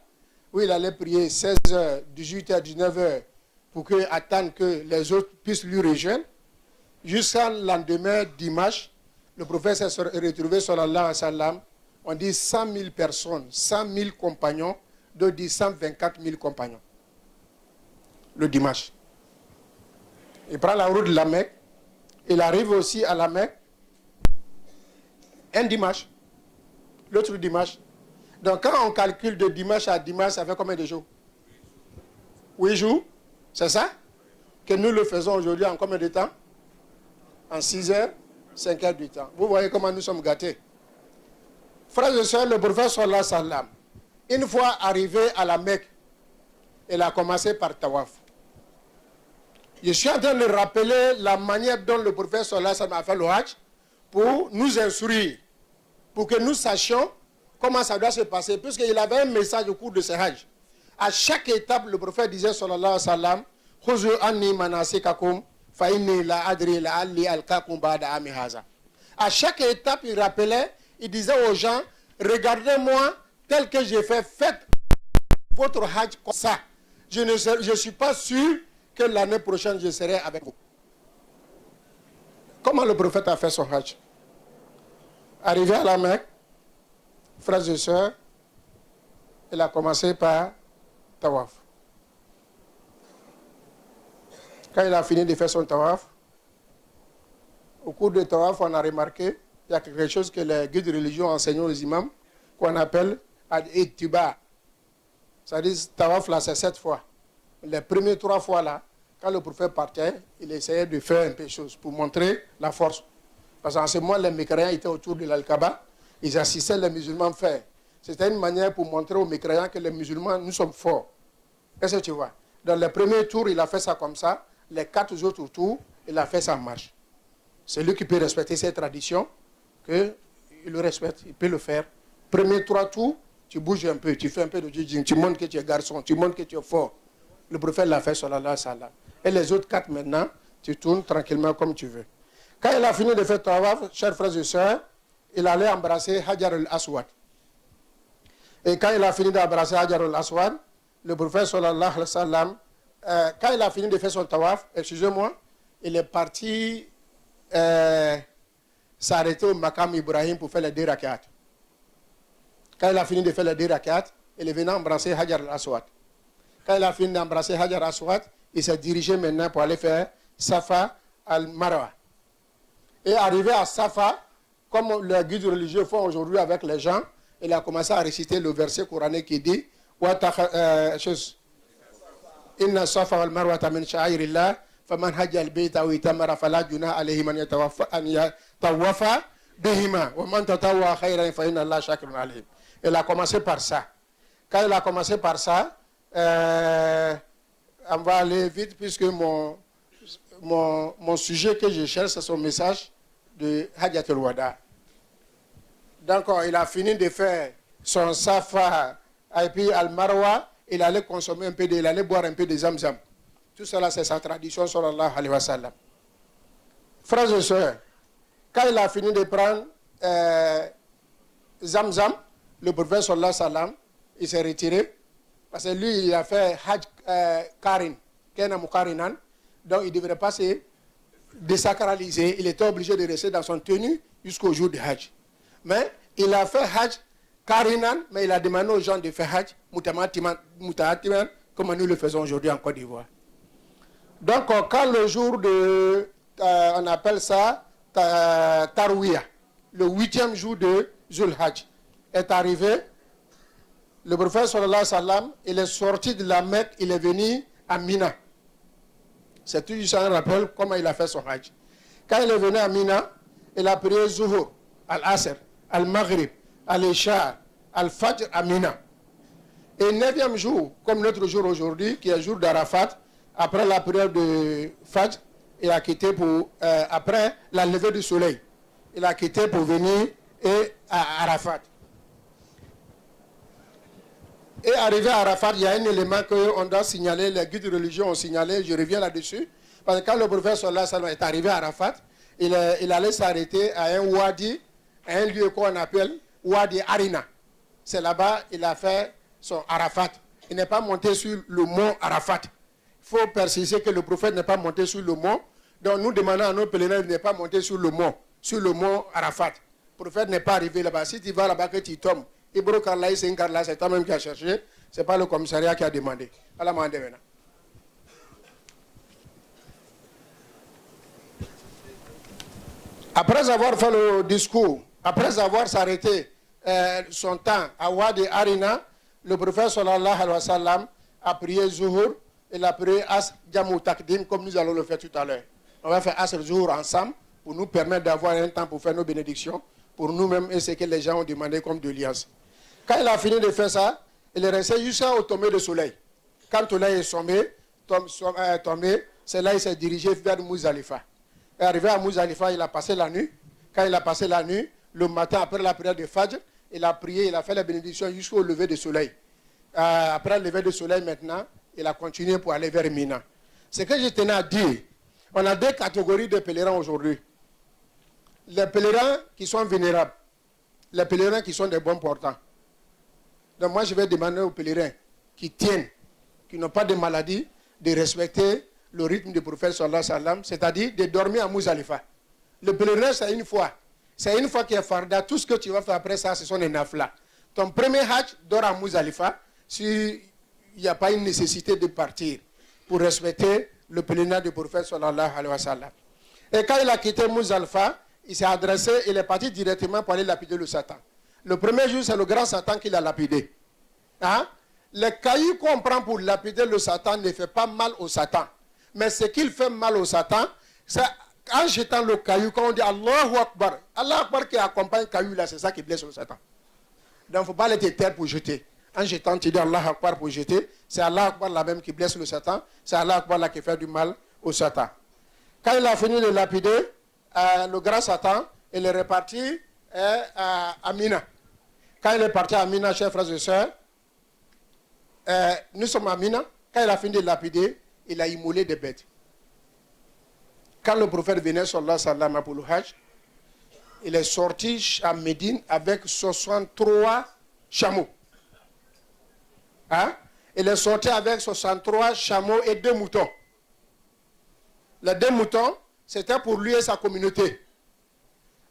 où il allait prier 16h, 18h, 19h pour attendre que les autres puissent lui rejoindre. Jusqu'à le lendemain, dimanche, le prophète s'est retrouvé, sallallahu alayhi wa sallam, on dit 100 000 personnes, 100 000 compagnons, d'autres disent 124 000 compagnons. Le dimanche. Il prend la route de la Mecque. Il arrive aussi à la Mecque un dimanche. L'autre dimanche. Donc quand on calcule de dimanche à dimanche, ça fait combien de jours? 8 jours. C'est ça? Que nous le faisons aujourd'hui en combien de temps? En 6 heures, 5 heures du temps. Vous voyez comment nous sommes gâtés. Frères et sœurs, le prophète sallallahu alayhi wa sallam, une fois arrivé à la Mecque, il a commencé par Tawaf. Je suis en train de rappeler la manière dont le prophète sallallahu alayhi wa sallam a fait le Hajj pour nous instruire, pour que nous sachions comment ça doit se passer, puisqu'il avait un message au cours de ce Hajj. À chaque étape, le prophète disait sallallahu alayhi wa sallam, Khuzu anni manasikakum fa inni la adri la alli alqakum ba'da ami haza. À chaque étape, il rappelait, il disait aux gens, regardez-moi tel que j'ai fait, faites votre Hajj comme ça. Je ne suis pas sûr que l'année prochaine, je serai avec vous. Comment le prophète a fait son Hajj? Arrivé à la Mecque, frères et sœurs, il a commencé par Tawaf. Quand il a fini de faire son Tawaf, au cours du Tawaf, on a remarqué qu'il y a quelque chose que les guides religieux enseignent aux imams, qu'on appelle Ad-Ittiba. C'est-à-dire, Tawaf là, c'est 7 fois. Les premières 3 fois là, quand le prophète partait, il essayait de faire un peu de choses pour montrer la force. Parce qu'en ce moment, les mécréants étaient autour de l'Al-Kaaba, ils assistaient les musulmans faire. C'était une manière pour montrer aux mécréants que les musulmans, nous sommes forts. Qu'est-ce que tu vois? Dans les premiers tours, il a fait ça comme ça. Les 4 autres tours, il a fait ça en marche. C'est lui qui peut respecter ces traditions, qu'il le respecte, il peut le faire. Premiers 3 tours, tu bouges un peu, tu fais un peu de jiu-jitsu, tu montres que tu es garçon, tu montres que tu es fort. Le prophète l'a fait, sallallahu alayhi wa sallam. Et les autres 4 maintenant, Tu tournes tranquillement comme tu veux. Quand il a fini de faire tawaf, chers frères et sœurs, il allait embrasser Hajar al-Aswad. Et quand il a fini d'embrasser Hajar al-Aswad, le prophète sallallahu alayhi wa sallam, quand il a fini de faire son tawaf, excusez-moi, il est parti s'arrêter au Maqam Ibrahim pour faire les 2 rak'at. Quand il a fini de faire les 2 rak'at, il est venu embrasser Hajar al-Aswad. Quand il a fini d'embrasser Hajar al-Aswad, il s'est dirigé maintenant pour aller faire Safa al-Marwa. Et arrivé à Safa, comme les guides religieux font aujourd'hui avec les gens, il a commencé à réciter le verset coranique qui dit Inna Safa wal Marwata min sha'airillah faman hajja al-bayta aw itamara fala junaha alayhi an yatawafa bihima wa man tatawwa khayran fa inna Allaha shakirun alim. Il a commencé par ça. Quand il a commencé par ça, on va aller vite puisque mon sujet que je cherche, c'est son message de Hajjatul Wada. Donc, il a fini de faire son Safa et puis Al-Marwa, il allait consommer un peu il allait boire un peu de Zamzam. Tout cela, c'est sa tradition, sallallahu alayhi wa sallam. Frères et sœurs, quand il a fini de prendre Zamzam, le prophète sallallahu alayhi wa sallam, il s'est retiré, parce que lui, il a fait Hajj Karin, Kena Mukarinan, donc il ne devrait pas se désacraliser, il était obligé de rester dans son tenue jusqu'au jour du Hajj. Mais il a fait Hajj Karinan, mais il a demandé aux gens de faire Hajj Mutahatiman, comme nous le faisons aujourd'hui en Côte d'Ivoire. Donc, quand le jour de, on appelle ça Tarwiya, le 8e jour de Zul Hajj, est arrivé, le prophète sallallahu alayhi wa sallam, il est sorti de la Mecque, il est venu à Mina. C'est tout juste un rappel comment il a fait son Hajj. Quand il est venu à Mina, il a prié Zuhur, Al-Asr, Al-Maghrib, Al-Isha, Al-Fajr à Mina. Et 9e jour, comme notre jour aujourd'hui, qui est le jour d'Arafat, après la prière de Fajr, il a quitté pour, après la levée du soleil, il a quitté pour venir à Arafat. Et arrivé à Arafat, il y a un élément qu'on doit signaler, les guides religieux ont signalé, je reviens là-dessus, parce que quand le prophète sallallahu alayhi wa sallam est arrivé à Arafat, il allait s'arrêter à un wadi, à un lieu qu'on appelle Wadi Arina. C'est là-bas il a fait son Arafat. Il n'est pas monté sur le mont Arafat. Il faut préciser que le prophète n'est pas monté sur le mont. Donc nous demandons à nos pèlerins de ne pas monter sur le mont Arafat. Le prophète n'est pas arrivé là-bas. Si tu vas là-bas que tu tombes, Ibro Karlaï, c'est toi-même qui as cherché. Ce n'est pas le commissariat qui a demandé. Allah m'a demandé. Après avoir fait le discours, après avoir s'arrêté son temps à Wadi Arina, le prophète sallallahu alayhi wa sallam a prié Zuhur, il a prié Asr Jamu Takdim comme nous allons le faire tout à l'heure. On va faire Asr Zuhur ensemble pour nous permettre d'avoir un temps pour faire nos bénédictions, pour nous-mêmes et ce que les gens ont demandé comme de l'alliance. Quand il a fini de faire ça, il est resté jusqu'au tombé du soleil. Quand le soleil est tombé, c'est là qu'il s'est dirigé vers Muzdalifa. Arrivé à Muzdalifa, il a passé la nuit. Quand il a passé la nuit, le matin, après la prière de Fajr, il a prié, il a fait la bénédiction jusqu'au lever du soleil. Après le lever du soleil, maintenant, il a continué pour aller vers Mina. Ce que je tenais à dire, on a 2 catégories de pèlerins aujourd'hui. Les pèlerins qui sont vénérables, les pèlerins qui sont des bons portants. Donc moi, je vais demander aux pèlerins qui tiennent, qui n'ont pas de maladie, de respecter le rythme du prophète sallallahu alayhi wa sallam, c'est-à-dire de dormir à Muzdalifa. Le pèlerinage, c'est une fois. C'est une fois qu'il y a farda. Tout ce que tu vas faire après ça, ce sont des nafla. Ton premier hajj, dort à Muzdalifa, s'il n'y a pas une nécessité de partir pour respecter le pèlerinage du prophète sallallahu alayhi wa sallam. Et quand il a quitté Muzdalifa, il s'est adressé, il est parti directement pour aller lapider le Satan. Le premier jour, c'est le grand Satan qui l'a lapidé. Hein? Les cailloux qu'on prend pour lapider le Satan ne fait pas mal au Satan. Mais ce qu'il fait mal au Satan, c'est en jetant le caillou, quand on dit Allahu Akbar, Allah Akbar qui accompagne le caillou là, c'est ça qui blesse le Satan. Donc il ne faut pas laisser terre pour jeter. En jetant, tu dis Allahu Akbar pour jeter, c'est Allah Akbar là même qui blesse le Satan, c'est Allah Akbar là qui fait du mal au Satan. Quand il a fini de lapider, le grand Satan, il est reparti à Mina. Quand il est parti à Mina, chers frères et sœurs, nous sommes à Mina, quand il a fini de lapider, il a immolé des bêtes. quand le prophète venait sallallahu alayhi wa sallam pour le Hajj, il est sorti à Médine avec 63 chameaux. Hein? Il est sorti avec 63 chameaux et 2 moutons. Les 2 moutons, c'était pour lui et sa communauté.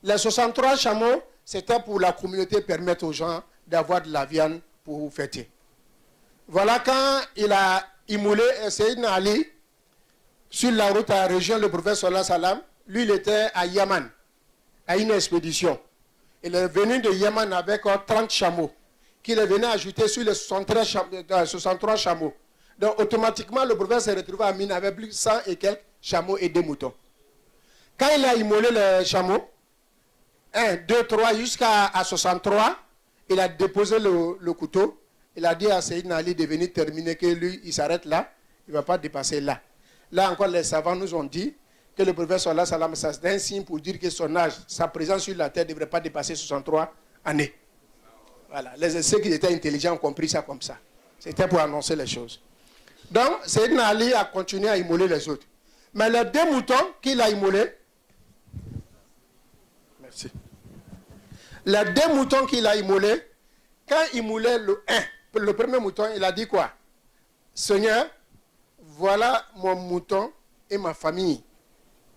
Les 63 chameaux, c'était pour la communauté, permettre aux gens d'avoir de la viande pour fêter. Voilà quand il a immolé Sayyidina Ali sur la route à la région, le prophète sallallahu alayhi wa sallam, lui il était à Yaman, à une expédition. Il est venu de Yaman avec 30 chameaux, qu'il est venu ajouter sur les 63 chameaux. Donc automatiquement, le prophète s'est retrouvé à Mina avec plus de 100 et quelques chameaux et 2 moutons. Quand il a immolé les chameaux, 1, 2, 3, jusqu'à 63, il a déposé le couteau. Il a dit à Sayyidina Ali de venir terminer, que lui, il s'arrête là, il ne va pas dépasser là. Là encore, les savants nous ont dit que le prophète sallallahu alayhi wa sallam, c'est un signe pour dire que son âge, sa présence sur la terre ne devrait pas dépasser 63 années. Voilà, ceux qui étaient intelligents ont compris ça comme ça. C'était pour annoncer les choses. Donc, Sayyidina Ali a continué à immoler les autres. Mais les 2 moutons qu'il a immolés, merci. Les 2 moutons qu'il a immolés, quand il moulait le premier mouton, il a dit quoi? Seigneur, voilà mon mouton et ma famille.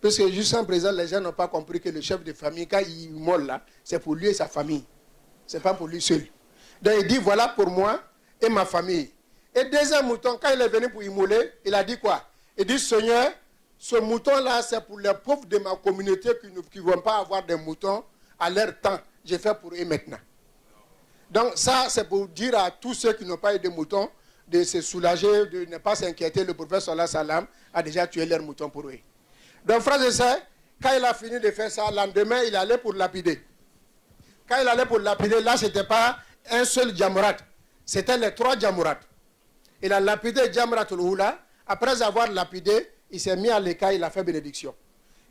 Parce que jusqu'à présent, les gens n'ont pas compris que le chef de famille, quand il immole là, c'est pour lui et sa famille. Ce n'est pas pour lui seul. Donc il dit, voilà pour moi et ma famille. Et deuxième mouton, quand il est venu pour immoler, il a dit quoi? Il dit, Seigneur, ce mouton-là, c'est pour les pauvres de ma communauté qui ne vont pas avoir des moutons à leur temps. J'ai fait pour eux maintenant. Donc ça, c'est pour dire à tous ceux qui n'ont pas eu de moutons de se soulager, de ne pas s'inquiéter. Le prophète sallallahu alayhi wa sallam a déjà tué leurs moutons pour eux. Donc frères et sœurs, quand il a fini de faire ça, le lendemain, il allait pour lapider. Quand il allait pour lapider, là, ce n'était pas un seul jamurat. C'était les 3 jamurats. Il a lapidé Jamratul Oula. Après avoir lapidé, il s'est mis à l'écart, il a fait bénédiction.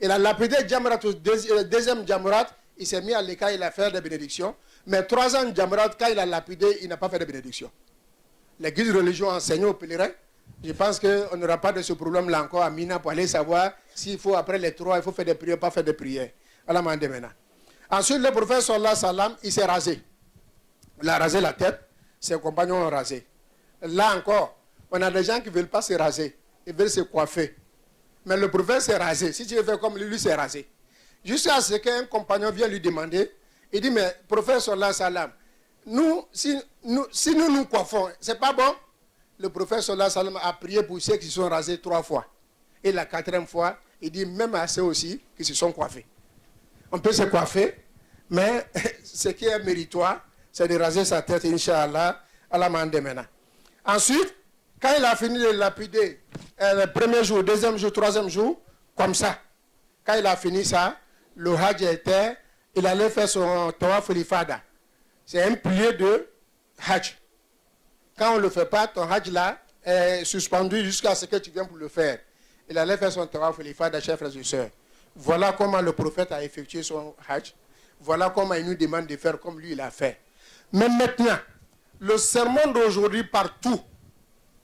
Il a lapidé Jamratul deuxième jamurat, il s'est mis à l'écart, il a fait des bénédictions. Mais 3e jamurat, quand il a lapidé, il n'a pas fait de bénédiction. Les guides religieux enseignent aux pèlerins. Je pense qu'on n'aura pas de ce problème-là encore à Mina pour aller savoir s'il faut, après les 3, il faut faire des prières, pas faire des prières. Allah m'a demandé. Ensuite, le prophète sallallahu alayhi wa sallam, il s'est rasé. Il a rasé la tête, ses compagnons ont rasé. Là encore, on a des gens qui ne veulent pas se raser, ils veulent se coiffer. Mais le prophète s'est rasé. Si tu veux faire comme lui, lui s'est rasé. Jusqu'à ce qu'un compagnon vienne lui demander, il dit, mais prophète sallallahu alayhi wa sallam, si nous nous coiffons, c'est pas bon? Le prophète sallallahu alayhi wa sallam a prié pour ceux qui se sont rasés 3 fois. Et la 4e fois, il dit même à ceux aussi qui se sont coiffés. On peut se coiffer, mais ce qui est méritoire, c'est de raser sa tête, Inch'Allah, à la main de maintenant. Ensuite, quand il a fini de lapider, le premier jour, 2e jour, 3e jour, comme ça, quand il a fini ça, le Hajj était, il allait faire son tawaf l'ifada. C'est un pilier de Hajj. Quand on ne le fait pas, ton Hajj là est suspendu jusqu'à ce que tu viennes pour le faire. Il allait faire son tawaf l'ifada, chers frères et sœurs. Voilà comment le prophète a effectué son Hajj. Voilà comment il nous demande de faire comme lui il a fait. Mais maintenant, le sermon d'aujourd'hui partout,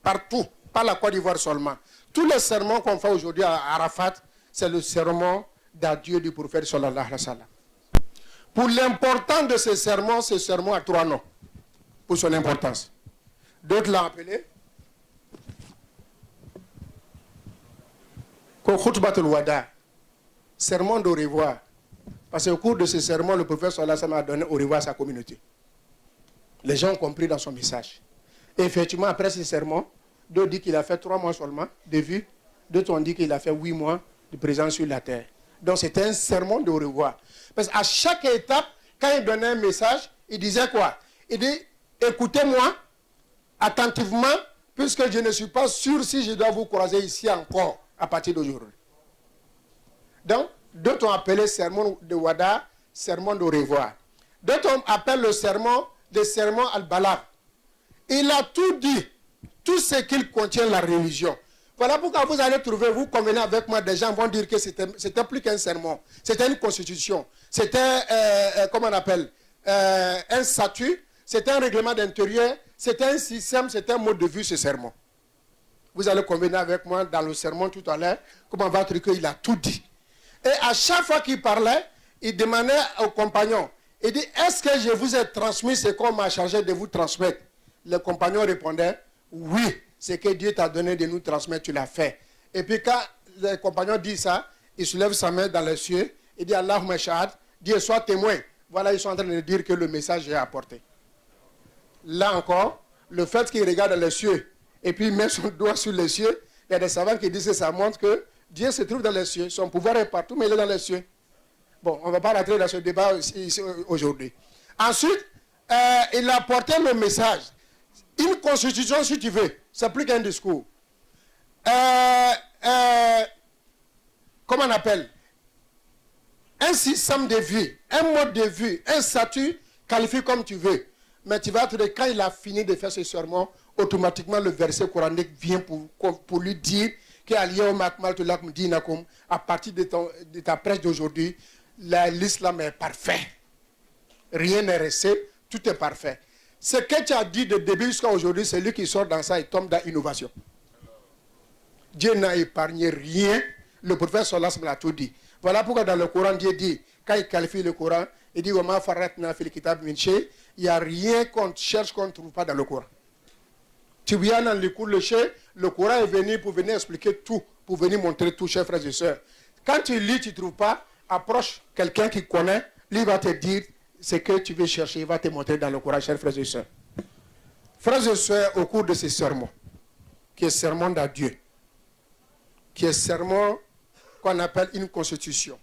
pas la Côte d'Ivoire seulement, tous les sermons qu'on fait aujourd'hui à Arafat, c'est le sermon d'adieu du prophète sallallahu alayhi wa sallam. Pour l'importance de ce sermon a 3 noms, pour son importance. D'autres l'ont appelé Khutbatul Wada, sermon de revoir. Parce qu'au cours de ce sermon, le prophète sallallahu alayhi wa sallam a donné au revoir à sa communauté. Les gens ont compris dans son message. Et effectivement, après ce sermon, d'autres disent qu'il a fait 3 mois seulement de vie, d'autres ont dit qu'il a fait 8 mois de présence sur la terre. Donc c'était un sermon de revoir. Parce qu'à chaque étape, quand il donnait un message, il disait quoi? Il dit, écoutez-moi attentivement, puisque je ne suis pas sûr si je dois vous croiser ici encore à partir d'aujourd'hui. Donc, d'autres ont appelé sermon de Wada, sermon de revoir. D'autres appellent le sermon de sermon al-Balagh. Il a tout dit, tout ce qu'il contient la religion. Voilà pourquoi vous allez trouver, vous convenez avec moi, des gens vont dire que c'était plus qu'un sermon. C'était une constitution. C'était, comment on appelle, un statut. C'était un règlement d'intérieur. C'était un système, c'était un mode de vue, ce sermon. Vous allez convenir avec moi dans le sermon tout à l'heure, comment on va dire qu'il a tout dit. Et à chaque fois qu'il parlait, il demandait aux compagnons, il dit, est-ce que je vous ai transmis ce qu'on m'a chargé de vous transmettre? Les compagnons répondaient, oui, ce que Dieu t'a donné de nous transmettre, tu l'as fait. Et puis quand les compagnons disent ça, il soulève sa main dans les cieux, il dit, Allahumma shahad, Dieu soit témoin. Voilà, ils sont en train de dire que le message est apporté. Là encore, le fait qu'il regarde dans les cieux, et puis il met son doigt sur les cieux, il y a des savants qui disent que ça montre que Dieu se trouve dans les cieux, son pouvoir est partout, mais il est dans les cieux. Bon, on ne va pas rentrer dans ce débat ici aujourd'hui. Ensuite, il a apporté le message. Une constitution, si tu veux, c'est plus qu'un discours. Comment on appelle? Un système de vie, un mode de vie, un statut, qualifie comme tu veux. Mais tu vas trouver, quand il a fini de faire ce sermon, automatiquement le verset coranique vient pour lui dire à partir de ta prêche d'aujourd'hui, l'islam est parfait. Rien n'est resté, tout est parfait. Ce que tu as dit de début jusqu'à aujourd'hui, c'est lui qui sort dans ça et tombe dans l'innovation. Dieu n'a épargné rien. Le prophète Sallallahu alayhi wa sallam l'a tout dit. Voilà pourquoi dans le Coran, Dieu dit, quand il qualifie le Coran, il dit, il n'y a rien qu'on cherche qu'on ne trouve pas dans le Coran. Tu viens dans le cours le Coran est venu pour venir expliquer tout, pour venir montrer tout, chers frères et sœurs. Quand tu lis, tu ne trouves pas, approche quelqu'un qui connaît, lui va te dire ce que tu veux chercher, il va te montrer dans le Coran, chers frères et sœurs. Frères et sœurs, au cours de ces sermons, qui est sermon d'adieu, qui est sermon qu'on appelle une constitution,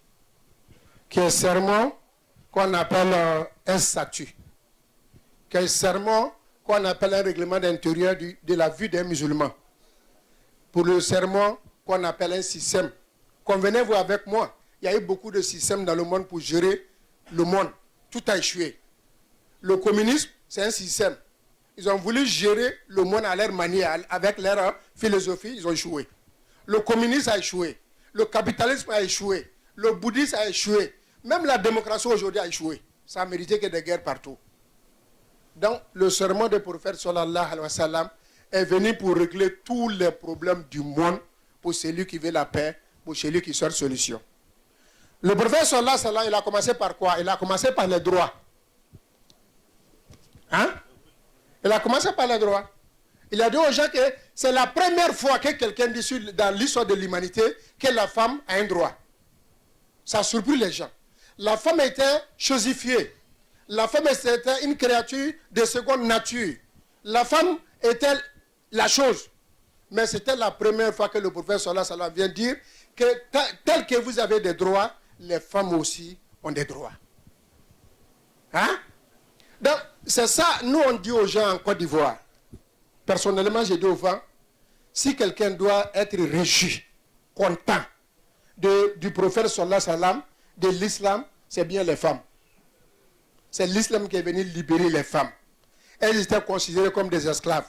qui est sermon qu'on appelle un statut, qui est sermon qu'on appelle un règlement d'intérieur de la vie d'un musulman, pour le sermon qu'on appelle un système. Convenez-vous avec moi, il y a eu beaucoup de systèmes dans le monde pour gérer le monde. Tout a échoué. Le communisme, c'est un système. Ils ont voulu gérer le monde à leur manière, avec leur philosophie, ils ont échoué. Le communisme a échoué. Le capitalisme a échoué. Le bouddhisme a échoué. Même la démocratie aujourd'hui a échoué. Ça a mérité que des guerres partout. Donc, le sermon du prophète sallallahu alayhi wa sallam est venu pour régler tous les problèmes du monde, pour celui qui veut la paix, pour celui qui cherche solution. Le prophète sallallahu alayhi wa sallam, il a commencé par quoi? Il a commencé par les droits. Hein? Il a commencé par les droits. Il a dit aux gens que c'est la première fois que quelqu'un dit dans l'histoire de l'humanité que la femme a un droit. Ça a surpris les gens. La femme était chosifiée. La femme était une créature de seconde nature. La femme était la chose. Mais c'était la première fois que le prophète sallallahu alayhi wa sallam vient dire que tel que vous avez des droits, les femmes aussi ont des droits. Hein? Donc, c'est ça, nous on dit aux gens en Côte d'Ivoire. Personnellement, j'ai dit aux gens, si quelqu'un doit être réjoui, content du prophète sallallahu alayhi wa sallam, de l'islam, c'est bien les femmes. C'est l'islam qui est venu libérer les femmes. Elles étaient considérées comme des esclaves.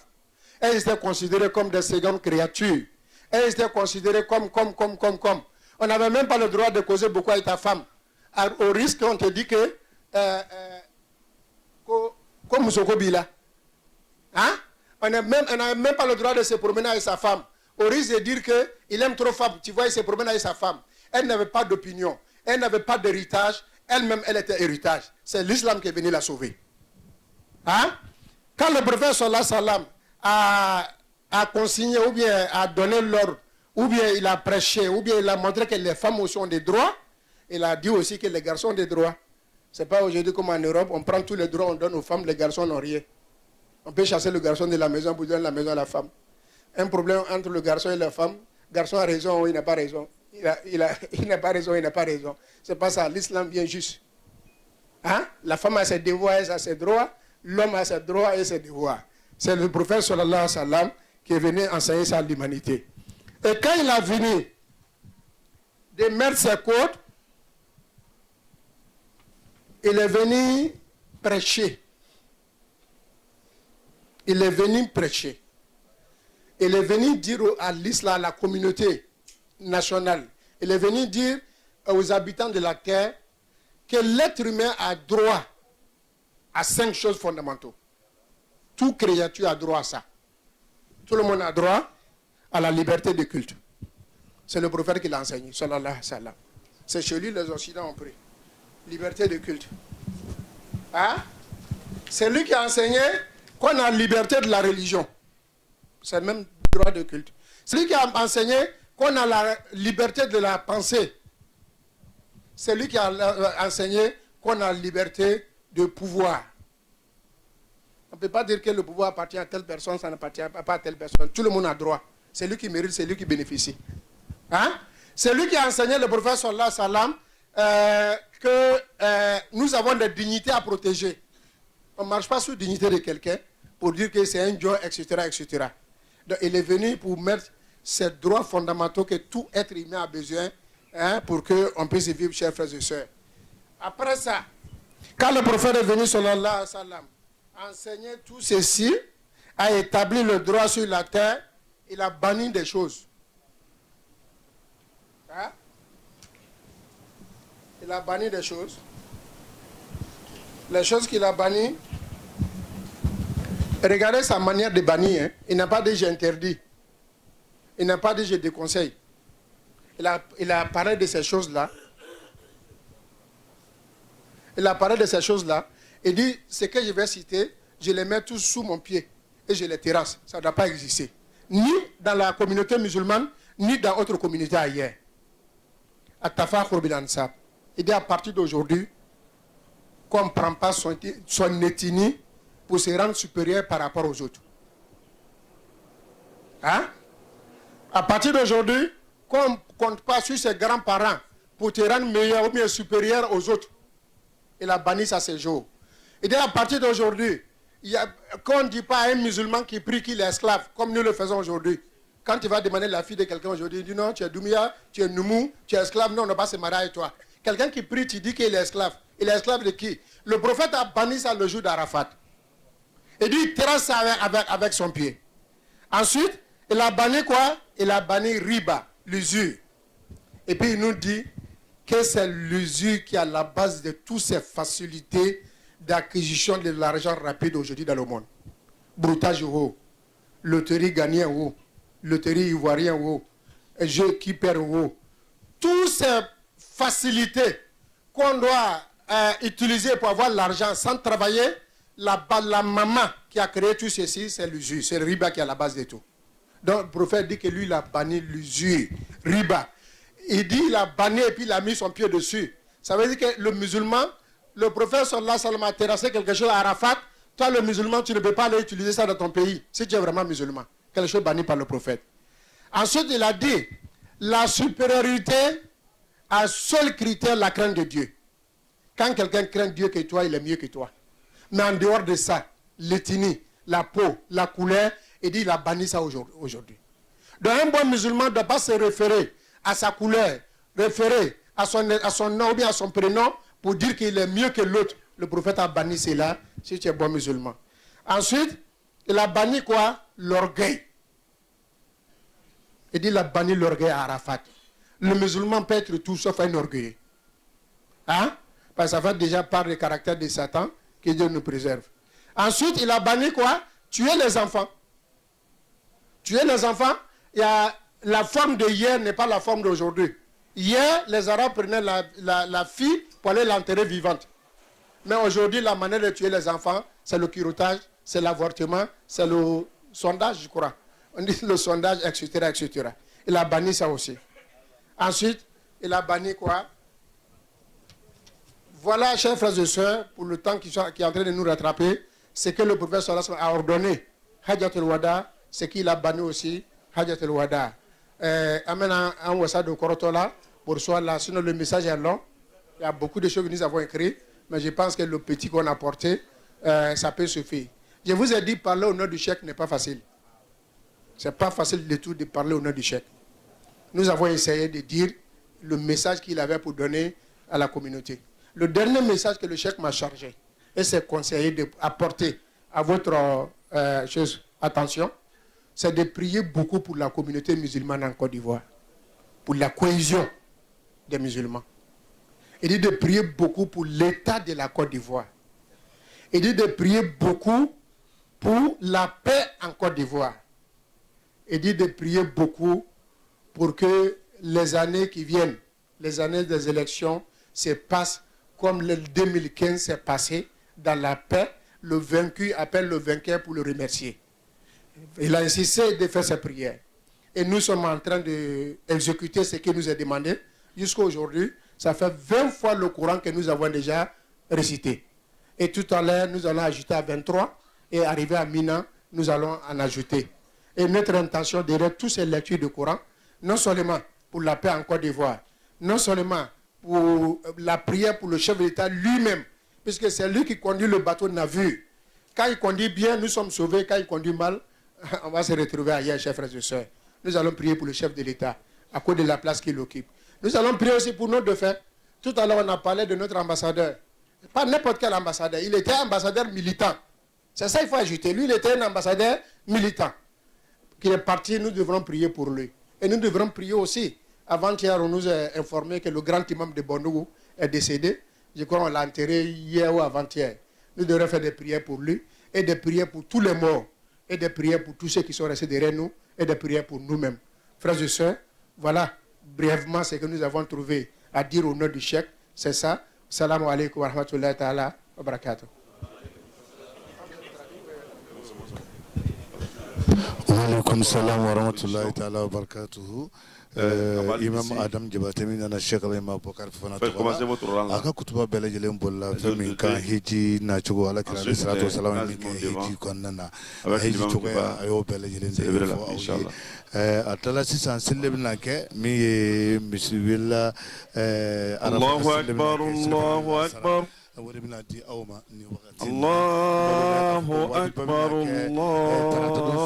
Elles étaient considérées comme des secondes créatures. Elles étaient considérées comme. On n'avait même pas le droit de causer beaucoup avec ta femme. Au risque, on te dit que... comme Moussokobila. Hein? On n'a même pas le droit de se promener avec sa femme. Au risque de dire qu'il aime trop femme. Tu vois, il se promène avec sa femme. Elle n'avait pas d'opinion. Elle n'avait pas d'héritage. Elle-même, elle était héritage. C'est l'islam qui est venu la sauver. Hein? Quand le prophète sallallahu alayhi wa sallam a consigné ou bien a donné l'ordre, ou bien il a prêché, ou bien il a montré que les femmes aussi ont des droits, il a dit aussi que les garçons ont des droits. Ce n'est pas aujourd'hui comme en Europe, on prend tous les droits, on donne aux femmes, les garçons n'ont rien. On peut chasser le garçon de la maison pour donner la maison à la femme. Un problème entre le garçon et la femme, le garçon a raison ou il n'a pas raison. Il n'a pas raison, il n'a pas raison. C'est pas ça, l'islam vient juste. Hein? La femme a ses devoirs et ses droits, l'homme a ses droits et ses devoirs. C'est le prophète sallallahu alayhi wa sallam qui est venu enseigner ça à l'humanité. Et quand il a venu de mettre ses côtes, il est venu prêcher. Il est venu prêcher. Il est venu dire à l'islam, à la communauté nationale, il est venu dire aux habitants de la terre que l'être humain a droit à 5 choses fondamentales. Toute créature a droit à ça. Tout le monde a droit à la liberté de culte. C'est le prophète qui l'a enseigné, sallallahu alayhi wa sallam. C'est chez lui les Occidentaux ont pris. Liberté de culte. Hein? C'est lui qui a enseigné qu'on a liberté de la religion. C'est même droit de culte. C'est lui qui a enseigné qu'on a la liberté de la pensée. C'est lui qui a enseigné qu'on a la liberté de pouvoir. On ne peut pas dire que le pouvoir appartient à telle personne, ça n'appartient pas à telle personne. Tout le monde a droit. C'est lui qui mérite, c'est lui qui bénéficie. Hein? C'est lui qui a enseigné le prophète sallallahu alayhi wa sallam que nous avons des dignités à protéger. On ne marche pas sur la dignité de quelqu'un pour dire que c'est un dieu, etc., etc. Donc, il est venu pour mettre ces droits fondamentaux que tout être humain a besoin, hein, pour qu'on puisse vivre, chers frères et sœurs. Après ça, quand le prophète est venu, sallallahu alayhi wa sallam, enseigner tout ceci, a établi le droit sur la terre, il a banni des choses. Hein? Il a banni des choses. Les choses qu'il a bannies, regardez sa manière de bannir. Hein? Il n'a pas dit j'ai interdit. Il n'a pas dit je déconseille. Il a parlé de ces choses-là. Il a parlé de ces choses-là. Il dit, ce que je vais citer, je les mets tous sous mon pied et je les terrasse. Ça ne doit pas exister. Ni dans la communauté musulmane, ni dans autre communauté ailleurs. Il dit, à partir d'aujourd'hui, qu'on ne prend pas son ethnie pour se rendre supérieur par rapport aux autres. Hein? À partir d'aujourd'hui, qu'on ne compte pas sur ses grands-parents pour te rendre meilleur ou bien supérieur aux autres. Il a banni ça ces jours. Et dès à partir d'aujourd'hui, qu'on ne dit pas à un musulman qui prie qu'il est esclave, comme nous le faisons aujourd'hui. Quand tu vas demander la fille de quelqu'un aujourd'hui, il dit non, tu es Doumia, tu es Noumou, tu es esclave, non, on ne va pas se marier avec toi. Quelqu'un qui prie, tu dis qu'il est esclave. Il est esclave de qui? Le prophète a banni ça le jour d'Arafat. Et dit, il terrasse ça avec son pied. Ensuite, il a banni quoi? Il a banni riba, l'usure. Et puis il nous dit que c'est l'usure qui est à la base de toutes ces facilités d'acquisition de l'argent rapide aujourd'hui dans le monde. Broutage haut, loterie gagnée haut, loterie ivoirien haut, jeu qui perd haut. Toutes ces facilités qu'on doit utiliser pour avoir l'argent sans travailler, la maman qui a créé tout ceci, c'est l'usure. C'est le riba qui est à la base de tout. Donc le prophète dit que lui, il a banni l'usure, riba. Il dit il a banni et puis il a mis son pied dessus. Ça veut dire que le musulman, le prophète sallallahu alayhi wa sallam a terrassé quelque chose à Arafat. Toi, le musulman, tu ne peux pas aller utiliser ça dans ton pays, si tu es vraiment musulman. Quelque chose banni par le prophète. Ensuite, il a dit, la supériorité a seul critère la crainte de Dieu. Quand quelqu'un craint Dieu que toi, il est mieux que toi. Mais en dehors de ça, l'ethnie, la peau, la couleur, il dit il a banni ça aujourd'hui. Donc un bon musulman ne doit pas se référer à sa couleur, référer à son nom ou bien à son prénom pour dire qu'il est mieux que l'autre. Le prophète a banni cela si tu es bon musulman. Ensuite, il a banni quoi? L'orgueil. Il dit il a banni l'orgueil à Arafat. Le musulman peut être tout sauf un orgueilleux. Hein? Parce que ça fait déjà part du caractère de Satan que Dieu nous préserve. Ensuite, il a banni quoi? Tuer les enfants. Tuer les enfants, il y a la forme de hier n'est pas la forme d'aujourd'hui. Hier, les Arabes prenaient la fille pour aller l'enterrer vivante. Mais aujourd'hui, la manière de tuer les enfants, c'est le curettage, c'est l'avortement, c'est le sondage, je crois. On dit le sondage, etc., etc. Il a banni ça aussi. Ensuite, il a banni quoi? Voilà, chers frères et sœurs, pour le temps qui est en train de nous rattraper, c'est que le prophète sallallahu alayhi wa sallam a ordonné Hajjatul Wada, c'est qu'il a banni aussi Hajjatul Wada. Amène un wasa de Korotola pour soi là, sinon le message est long. Il y a beaucoup de choses que nous avons écrites, mais je pense que le petit qu'on a porté, ça peut suffire. Je vous ai dit, parler au nom du cheikh n'est pas facile. Ce n'est pas facile du tout de parler au nom du cheikh. Nous avons essayé de dire le message qu'il avait pour donner à la communauté. Le dernier message que le cheikh m'a chargé, et c'est conseillé d'apporter à votre attention, c'est de prier beaucoup pour la communauté musulmane en Côte d'Ivoire, pour la cohésion des musulmans. Il dit de prier beaucoup pour l'état de la Côte d'Ivoire. Il dit de prier beaucoup pour la paix en Côte d'Ivoire. Il dit de prier beaucoup pour que les années qui viennent, les années des élections se passent comme le 2015 s'est passé, dans la paix. Le vaincu appelle le vainqueur pour le remercier. Il a insisté de faire ses prières. Et nous sommes en train d'exécuter ce qui nous est demandé. Jusqu'à aujourd'hui, ça fait 20 fois le Coran que nous avons déjà récité. Et tout à l'heure, nous allons ajouter à 23. Et arrivé à Mina, nous allons en ajouter. Et notre intention derrière toutes ces lectures du Coran, non seulement pour la paix en Côte d'Ivoire, non seulement pour la prière pour le chef de l'État lui-même, puisque c'est lui qui conduit le bateau de navire. Quand il conduit bien, nous sommes sauvés. Quand il conduit mal, on va se retrouver ailleurs, chers frères et sœurs. Nous allons prier pour le chef de l'État, à cause de la place qu'il occupe. Nous allons prier aussi pour nos défunts. Tout à l'heure, on a parlé de notre ambassadeur. Pas n'importe quel ambassadeur. Il était ambassadeur militant. C'est ça qu'il faut ajouter. Lui, il était un ambassadeur militant. Qu'il est parti, nous devrons prier pour lui. Et nous devrons prier aussi. Avant-hier, on nous a informé que le grand imam de Bondougou est décédé. Je crois qu'on l'a enterré hier ou avant-hier. Nous devrons faire des prières pour lui et des prières pour tous les morts et des prières pour tous ceux qui sont restés derrière nous et des prières pour nous-mêmes. Frères et sœurs, voilà brièvement ce que nous avons trouvé à dire au nom du cheikh. C'est ça. Salam alaikum wa rahmatullahi ta'ala wa barakatuh. Wa alaikum salam wa rahmatullahi ta'ala wa barakatuh. Imam Adam Jabatemi nana Sheikh Imam Bokar Fana Toba aka kutuba bele jelen bolla fami kan hiji na chugo ala kira salatu wassalam min hiji konnana hiji chugo ayo bele jelen de fo inshallah atala sisan silibna ke mi bismillah Allahu akbar Allahu akbar وربنا دي أوما الله أكبر الله أكبر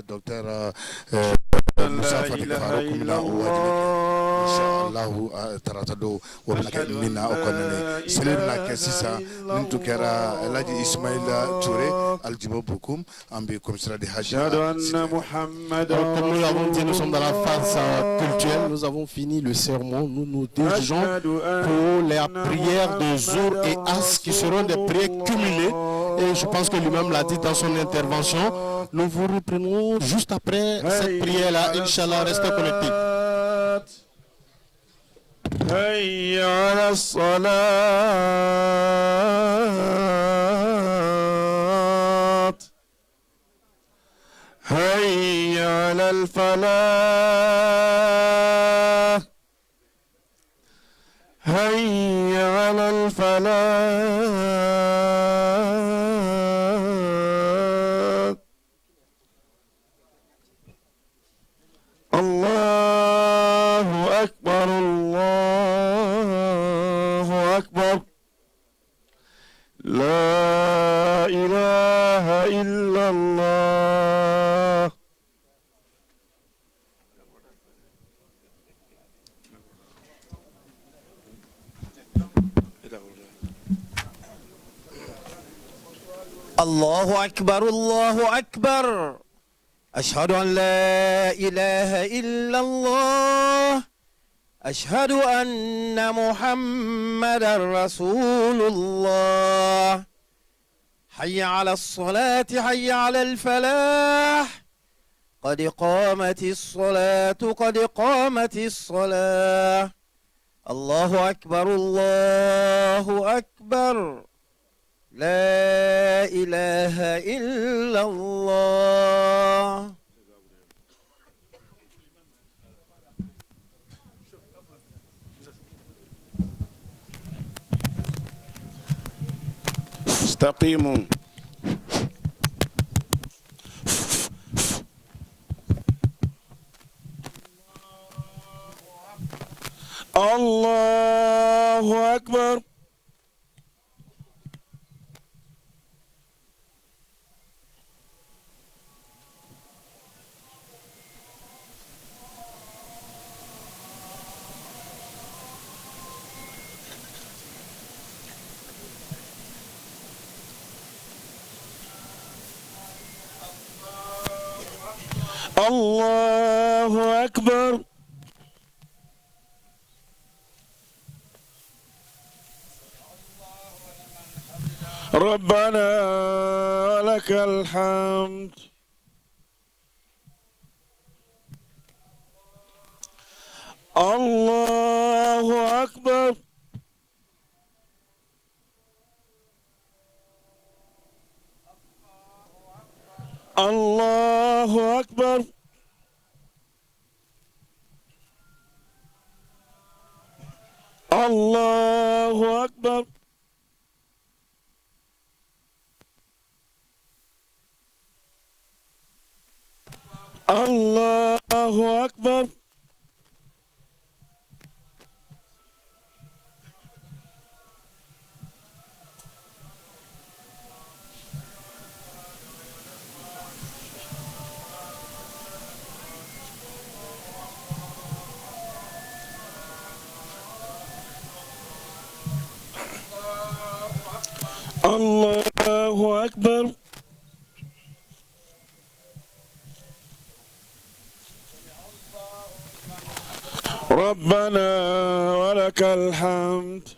دكتور لا إله إلا الله إن شاء الله تراتدو وبنك منا أكونني سلمنا كسيسا ننتو كرا لاجي إسماعيل توري الجبوبكم أم بكم سرادي حاجة أشهد أن محمدا Comme nous l'avons dit, nous sommes dans la phase culturelle. Nous avons fini le sermon. Nous nous dirigeons pour la prière de Zour et As qui seront des prières cumulées. Et je pense que lui-même l'a dit dans son intervention. Nous vous reprenons juste après cette prière-là. Inch'Allah, restez connectés. هيا على الصلاة هيا على الفلاح هيا على الفلاح الله أكبر الله أكبر لا إله إلا الله الله أكبر الله أكبر أشهد أن لا إله إلا الله أشهد أن محمدا رسول الله حي على الصلاة حي على الفلاح قد قامت الصلاة قد قامت الصلاة الله أكبر الله أكبر لا إله إلا الله استقيموا الله أكبر الله أكبر ربنا لك الحمد الله أكبر الله أكبر الله أكبر الله أكبر الله أكبر ربنا ولك الحمد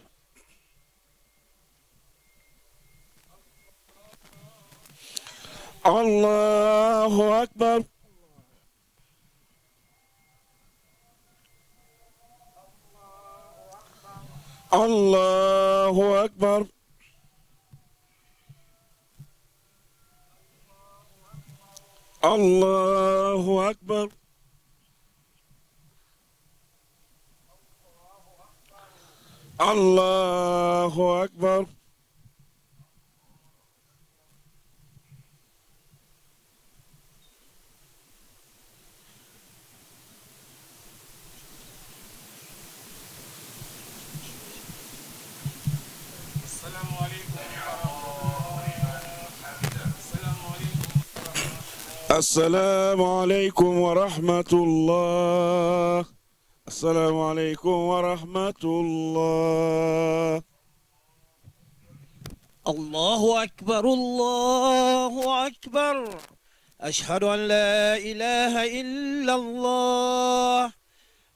الله أكبر الله أكبر الله أكبر الله أكبر السلام عليكم ورحمة الله السلام عليكم ورحمة الله الله أكبر الله أكبر أشهد أن لا إله إلا الله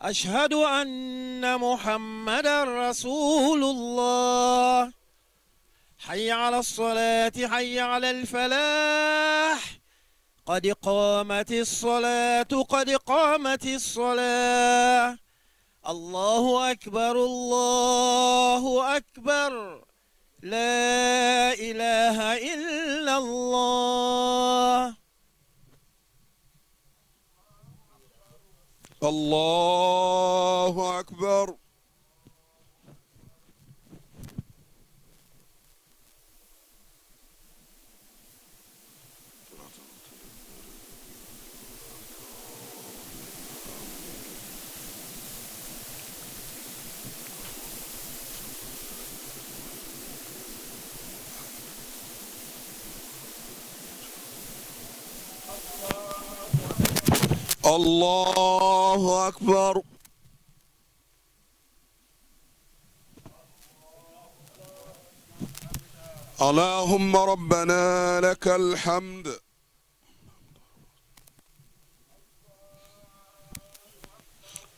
أشهد أن محمدا رسول الله حي على الصلاة حي على الفلاح قد قامت الصلاة قد قامت الصلاة الله أكبر الله أكبر لا إله إلا الله الله أكبر الله أكبر اللهم ربنا لك الحمد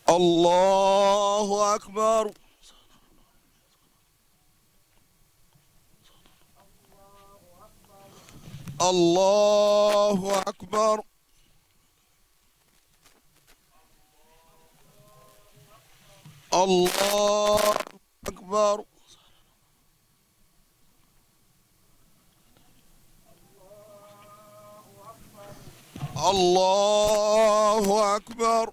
الله أكبر الله أكبر الله أكبر الله أكبر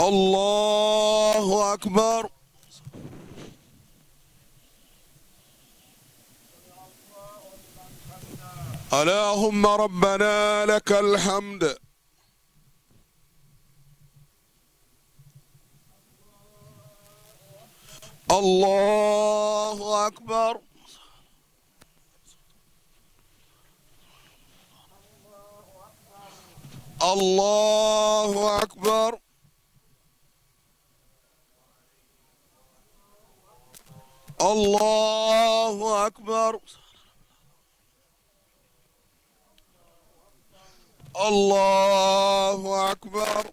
الله أكبر اللهم ربنا لك الحمد الله أكبر الله أكبر الله أكبر الله أكبر.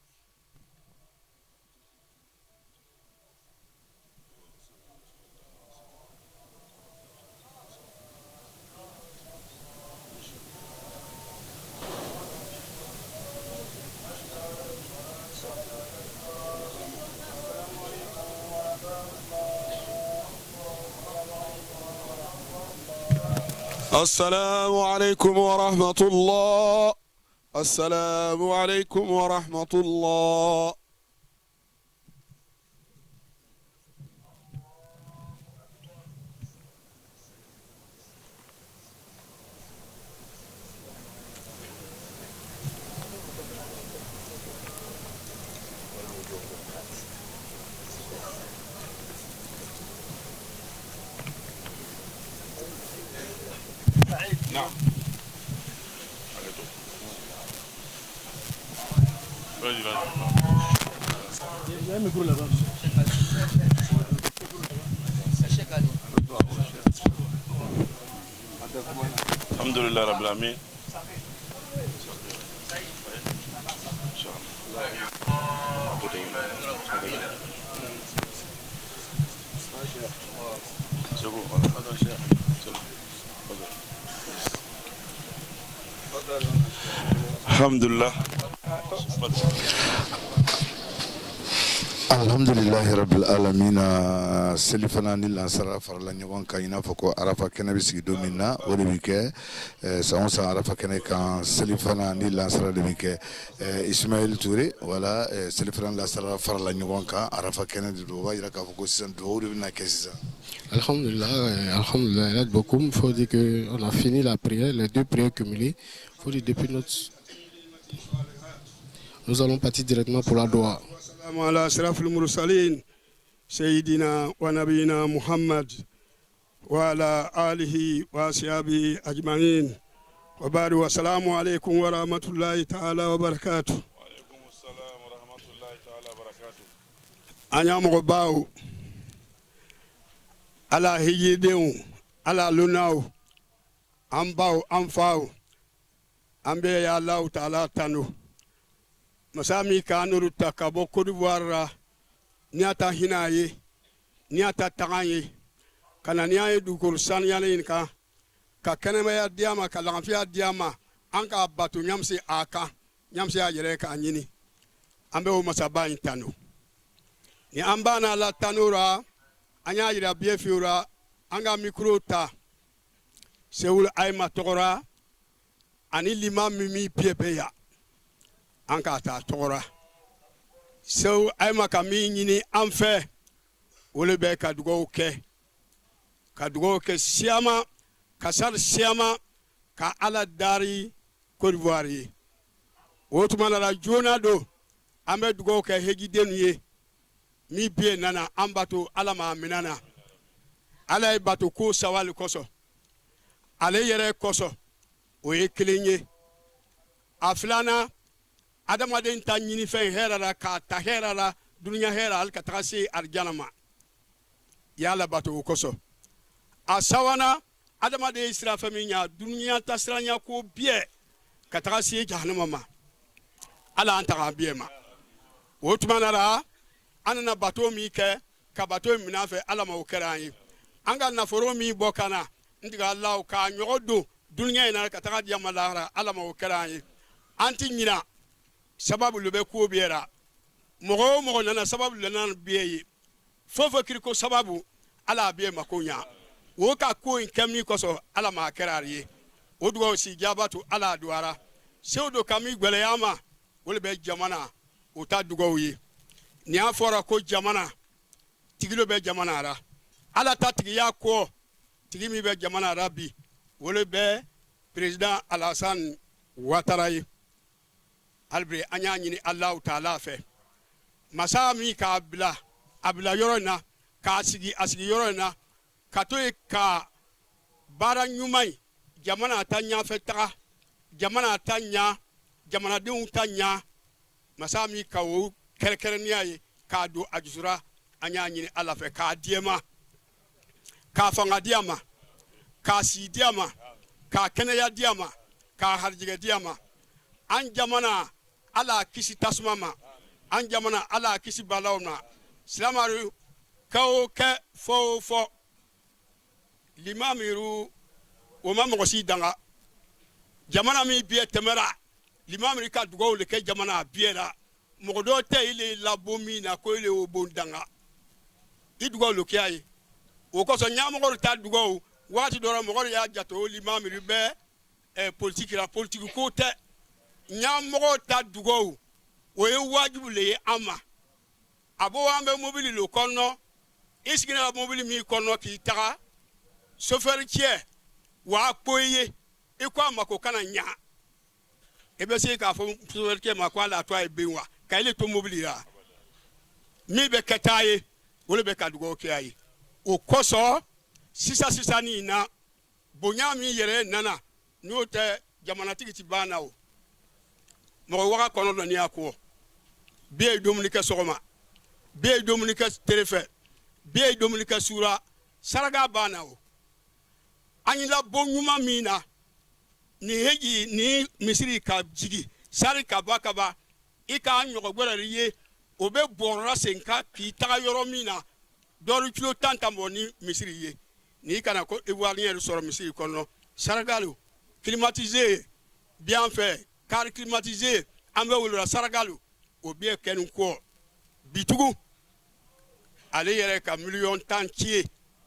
السلام عليكم ورحمة الله. السلام عليكم ورحمة الله. نعم. الحمد لله رب العالمين. الحمد لله. Alhamdulillahi rabbil alamina selifana ni lansara farala ɲɔgɔn kan ina fɔ ko arafa kɛnɛ bɛ sigi don min na o de bɛ kɛ san o san arafa kɛnɛ kan selifana ni lansara de bɛ kɛ Ismaël Touré wala selifana lansara farala ɲɔgɔn kan arafa kɛnɛ de don o b'a jira k'a fɔ ko sisan dugawu de bɛ na kɛ sisan. Alhamdulillah, alhamdulillah, il faut dire qu'on a fini la prière, les deux prières cumulées. Il faut dire depuis notre... Nous allons partir directement pour la doua. على أشرف المرسلين سيدنا ونبينا محمد وعلى آله وأصحابه أجمعين وبعد والسلام عليكم ورحمة الله تعالى وبركاته. وعليكم السلام ورحمة الله تعالى وبركاته. أنا مغباو على هيديو على لوناو أمباو أمفاو أمبي يا الله تعالى تانو masami kanuru takabo kodwara niata hinaye niata tagaye kana niaye du kursan yalin ka kanema ya diama ka lafiya diama anka batu nyamsi aka nyamsi ajere ka nyini ambe o masaba intano ni ambana la tanura anya yira biefiura anga mikrota seul ay matora ani limam mimi piepeya anka ta tora so ay makami nyini anfe wole be ka dugo ke siama kasar siama ka ala dari Côte d'Ivoire wotuma la jona do ambe dugo ke hegidenu ye mi bie nana ambato ala ma minana ala e bato ko sawal koso ale yere koso o ye kelenye aflana adama den ta nyini fen herara ka ta herara dunya hera al ka tagasi arjanama yala bato koso asawana adama de isra faminya dunya tasranya ko bie ka tagasi jahannama ma ala anta biema wotmanara anana bato mi ke ka bato mi nafe ala ma okerayi anga na foro mi bokana ndiga allah ka nyodo dunya ina ka tagadi yamala ala ma okerayi anti nyina sababu lube ko biera mogo nana sababu lana biye fofo kiriko sababu ala biye makonya wo ka ko in kemi koso ala ma kerari o duwa si jabatu ala duara sewdo kami gwele yama wole be jamana o ta duwa yi ni afora ko jamana tigilo be jamana ra ala ta tigi ya ko tigi mi be jamana rabbi wole be president Alassane Ouattara yi albre anya nyini Allah Ta'ala fe masami ka abla yorona ka asigi yorona ka to ka bara nyumai jamana tanya feta jamana tanya jamana dun tanya masami ka wo kerkerniaye ka do ajusura anya nyini Allah fe ka diema ka fanga diama ka si diama ka keneya diama ka harjige diama an jamana ala kisi tasuma ma an jamana ala kisi balaw ma silamaru kawo ke fo limamiru o ma mogo si danga jamana mi biye temera limamiru ka dugaw le ke jamana biyera mogo do te ile labo mi na ko ile o bondanga i dugaw lo kiyaye o ko so nyamogor ta dugaw wati dora mogor ya jato limamiru be politique ko te nyamogo ta dugaw o ye wajibu le ama abo wa be mobile lo konno isigina mobile mi konno ki taga chauffeur tie wa poye ikwa mako kana nya ebe se ka fo chauffeur tie mako ala to ay benwa ka ile to mobile ya mi be ketaye wole be ka dugaw kiyaye o koso sisa ni na bonya mi yere nana no te jamana tigiti bana o mo waka kono do ni akwo be dominika sogoma be dominika terefe be dominika sura saraga bana o anila bonyuma mina ni heji ni misiri ka jigi sari ka bakaba ika anyogo gwerariye obe borra senka ki taga yoro mina doru kilo tantamo ni misiri ye ni kana ko ivoirien soro misiri kono saragalo climatisé bien fait car climatisé ambe wulura saragalo o bien ken ko bitugu ale yere ka million tantier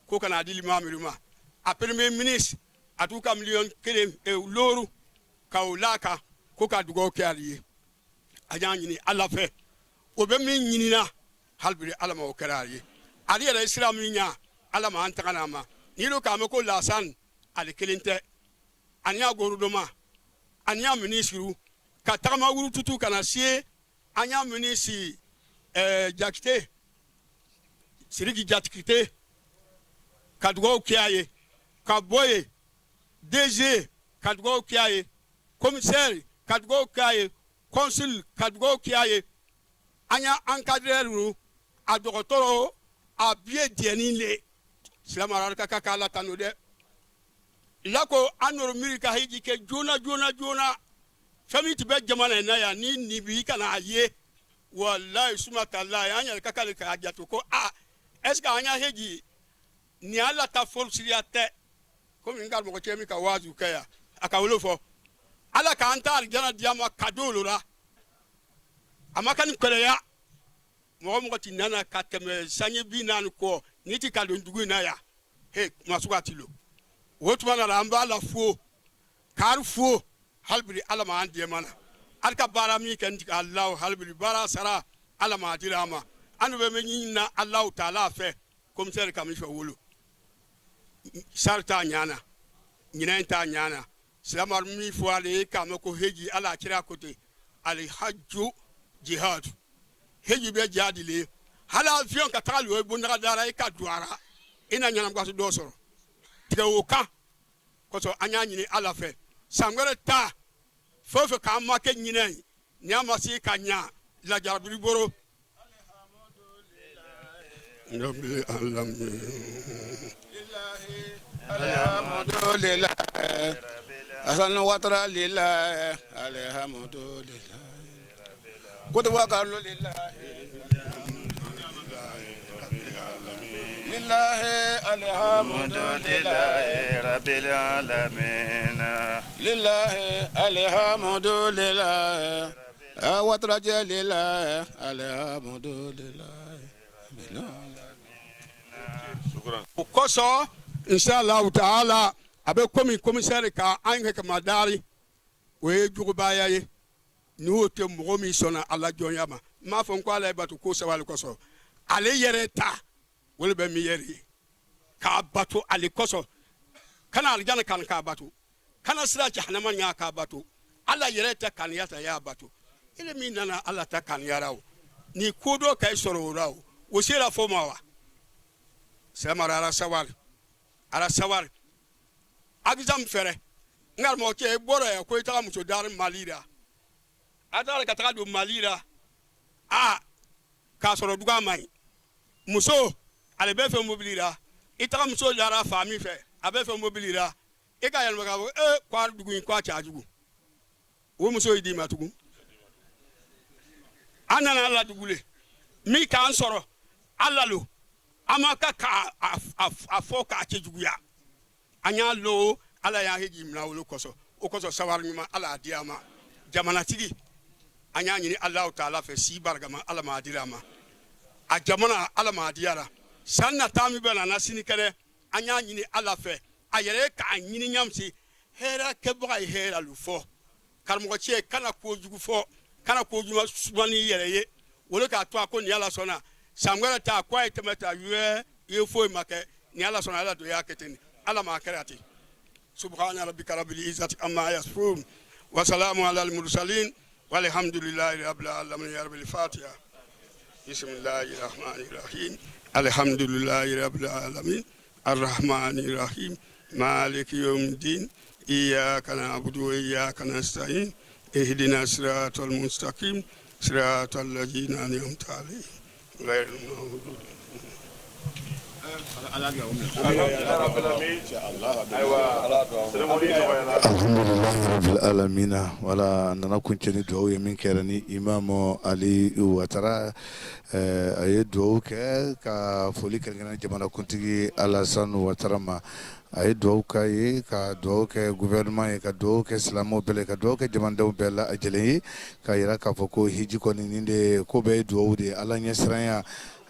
ko kana di limamuruma a premier ministre atuka million kelen e loru ka ulaka ko ka dugo kyaliye ajanyini ala fe o be min nyinina halbiri ala ma o karariye ali yere islaminya ala ma antana ma ni lo ka me ko lasan ale kelente anya gorudoma anya ministru ka tagama wuru tutu kana sie anya ministri jakite sirigi jatkite ka dugo kiaye ka boye DG ka dugo kiaye commissaire ka dugo kiaye consul ka dugo kiaye anya encadreru a docteur a bien dienile silama ka kala tanude lako anoro mirika hiji ke jona fami tibe jamana na ya ni bi kana ye wallahi sumata la anya ka kala ka jato ko est ce que anya hiji ni ala ta force liate ko min ngal mo ko chemi ka wazu kaya aka wolofo ala ka anta jana diama kadolo la amaka ni kole ya mo tinana ka teme sanye bi nan ko ni ti ka do ndugu na ya he masuka tilo wotuma na amba la fo kar fo halbiri alama andi mana alka barami kan ti Allah halbiri bara sara alama dirama anu be menyina Allah taala fe comme ser kam fa wolo sarta nyana nyina ta nyana slamar mi fo ale kam ko heji ala kira kote al hajju jihad heji be jadile hala fion ka talu e bunna dara e ka duara ina nyana gwaso do soro tiga woka koso anya nyini ala fe sangere ta fofo ka make nyina ni amasi kanya la jarbiri boro rabbil alamin alhamdulillah asan watra lillah alhamdulillah kodo waka lillah لله الحمد لله رب العالمين لله الحمد لله وترج لله الحمد لله شكرا وكسو ان شاء الله تعالى abe commissaire ka ange ka madari we jugo bayaye ni wote mo mi sona ala jonyama ma fon ko ala batu ko sawal ko so ale yereta wole be mi yeri ka batu ali koso kana aljana kan ka batu kana sira jahannama nya ka batu ala yereta kan yata ya batu ile mi nana ala ta kan yarao ni kodo kai soro rawo wo sira fomawa samara ara sawal agizam fere ngal mo ke boro ya ko ita muso dar malira adara ka ta do malira ka soro duga mai muso ale be fe mobilira ita muso dara fami fe abe fe mobilira e ka yan ga kwa dugu kwa cha jugu o muso yi di ma tugun anana ala dugule mi kan sɔrɔ ala lo ama ka a fɔ k'a cɛ juguya an y'a lo ala y'a heji mina wolo kɔsɔ o kɔsɔ sawari ɲuman ala di a ma jamanatigi an y'a ɲini Allahu Taala fɛ si barikama ala m'a dir'a ma a jamana ala m'a di a la san nata min bɛ na na sini kɛnɛ an y'a ɲini ala fɛ a yɛrɛ k'a ɲini ɲamsi hɛrɛ kɛbaga ye hɛrɛ lu fɔ karamɔgɔ cɛ kana kojugu fɔ kana kojugu sumani yɛrɛ ye wolo k'a to a ko ni ala sɔnna san wɛrɛ ta ko a ye tɛmɛ ta i ye foyi ma kɛ ni ala sɔnna ala don y'a kɛ ten ala m'a kɛra ten subhana rabbika rabbil izzati amma yasifun wa salamun alal mursalin walhamdulillahi rabbil alamin ya rabbil fatiha bismillahir rahmanir rahim alhamdulillahi rabbil alamin arrahmanir rahim maliki yawmiddin iyyaka na'budu wa iyyaka nasta'in ihdina siratal mustaqim siratal ladzina an'amta alaihim ghayril maghdubi alhamdulillahi rabbil alamin wala nana kunceni duwawu ye min kɛra ni imam Ali Ouattara a ye duwawu kɛ ka foli kɛrɛnkɛrɛnnen jamanakuntigi Alassane Ouattara ma a ye duwawu k'a ye ka duwawu kɛ gouvernement ye ka duwawu kɛ silamɛw bɛɛ la ka duwawu kɛ jamanadenw bɛɛ lajɛlen ye k'a yira k'a fɔ ko hiji kɔni nin de ko bɛɛ ye duwawu de ye ala ɲɛsiranya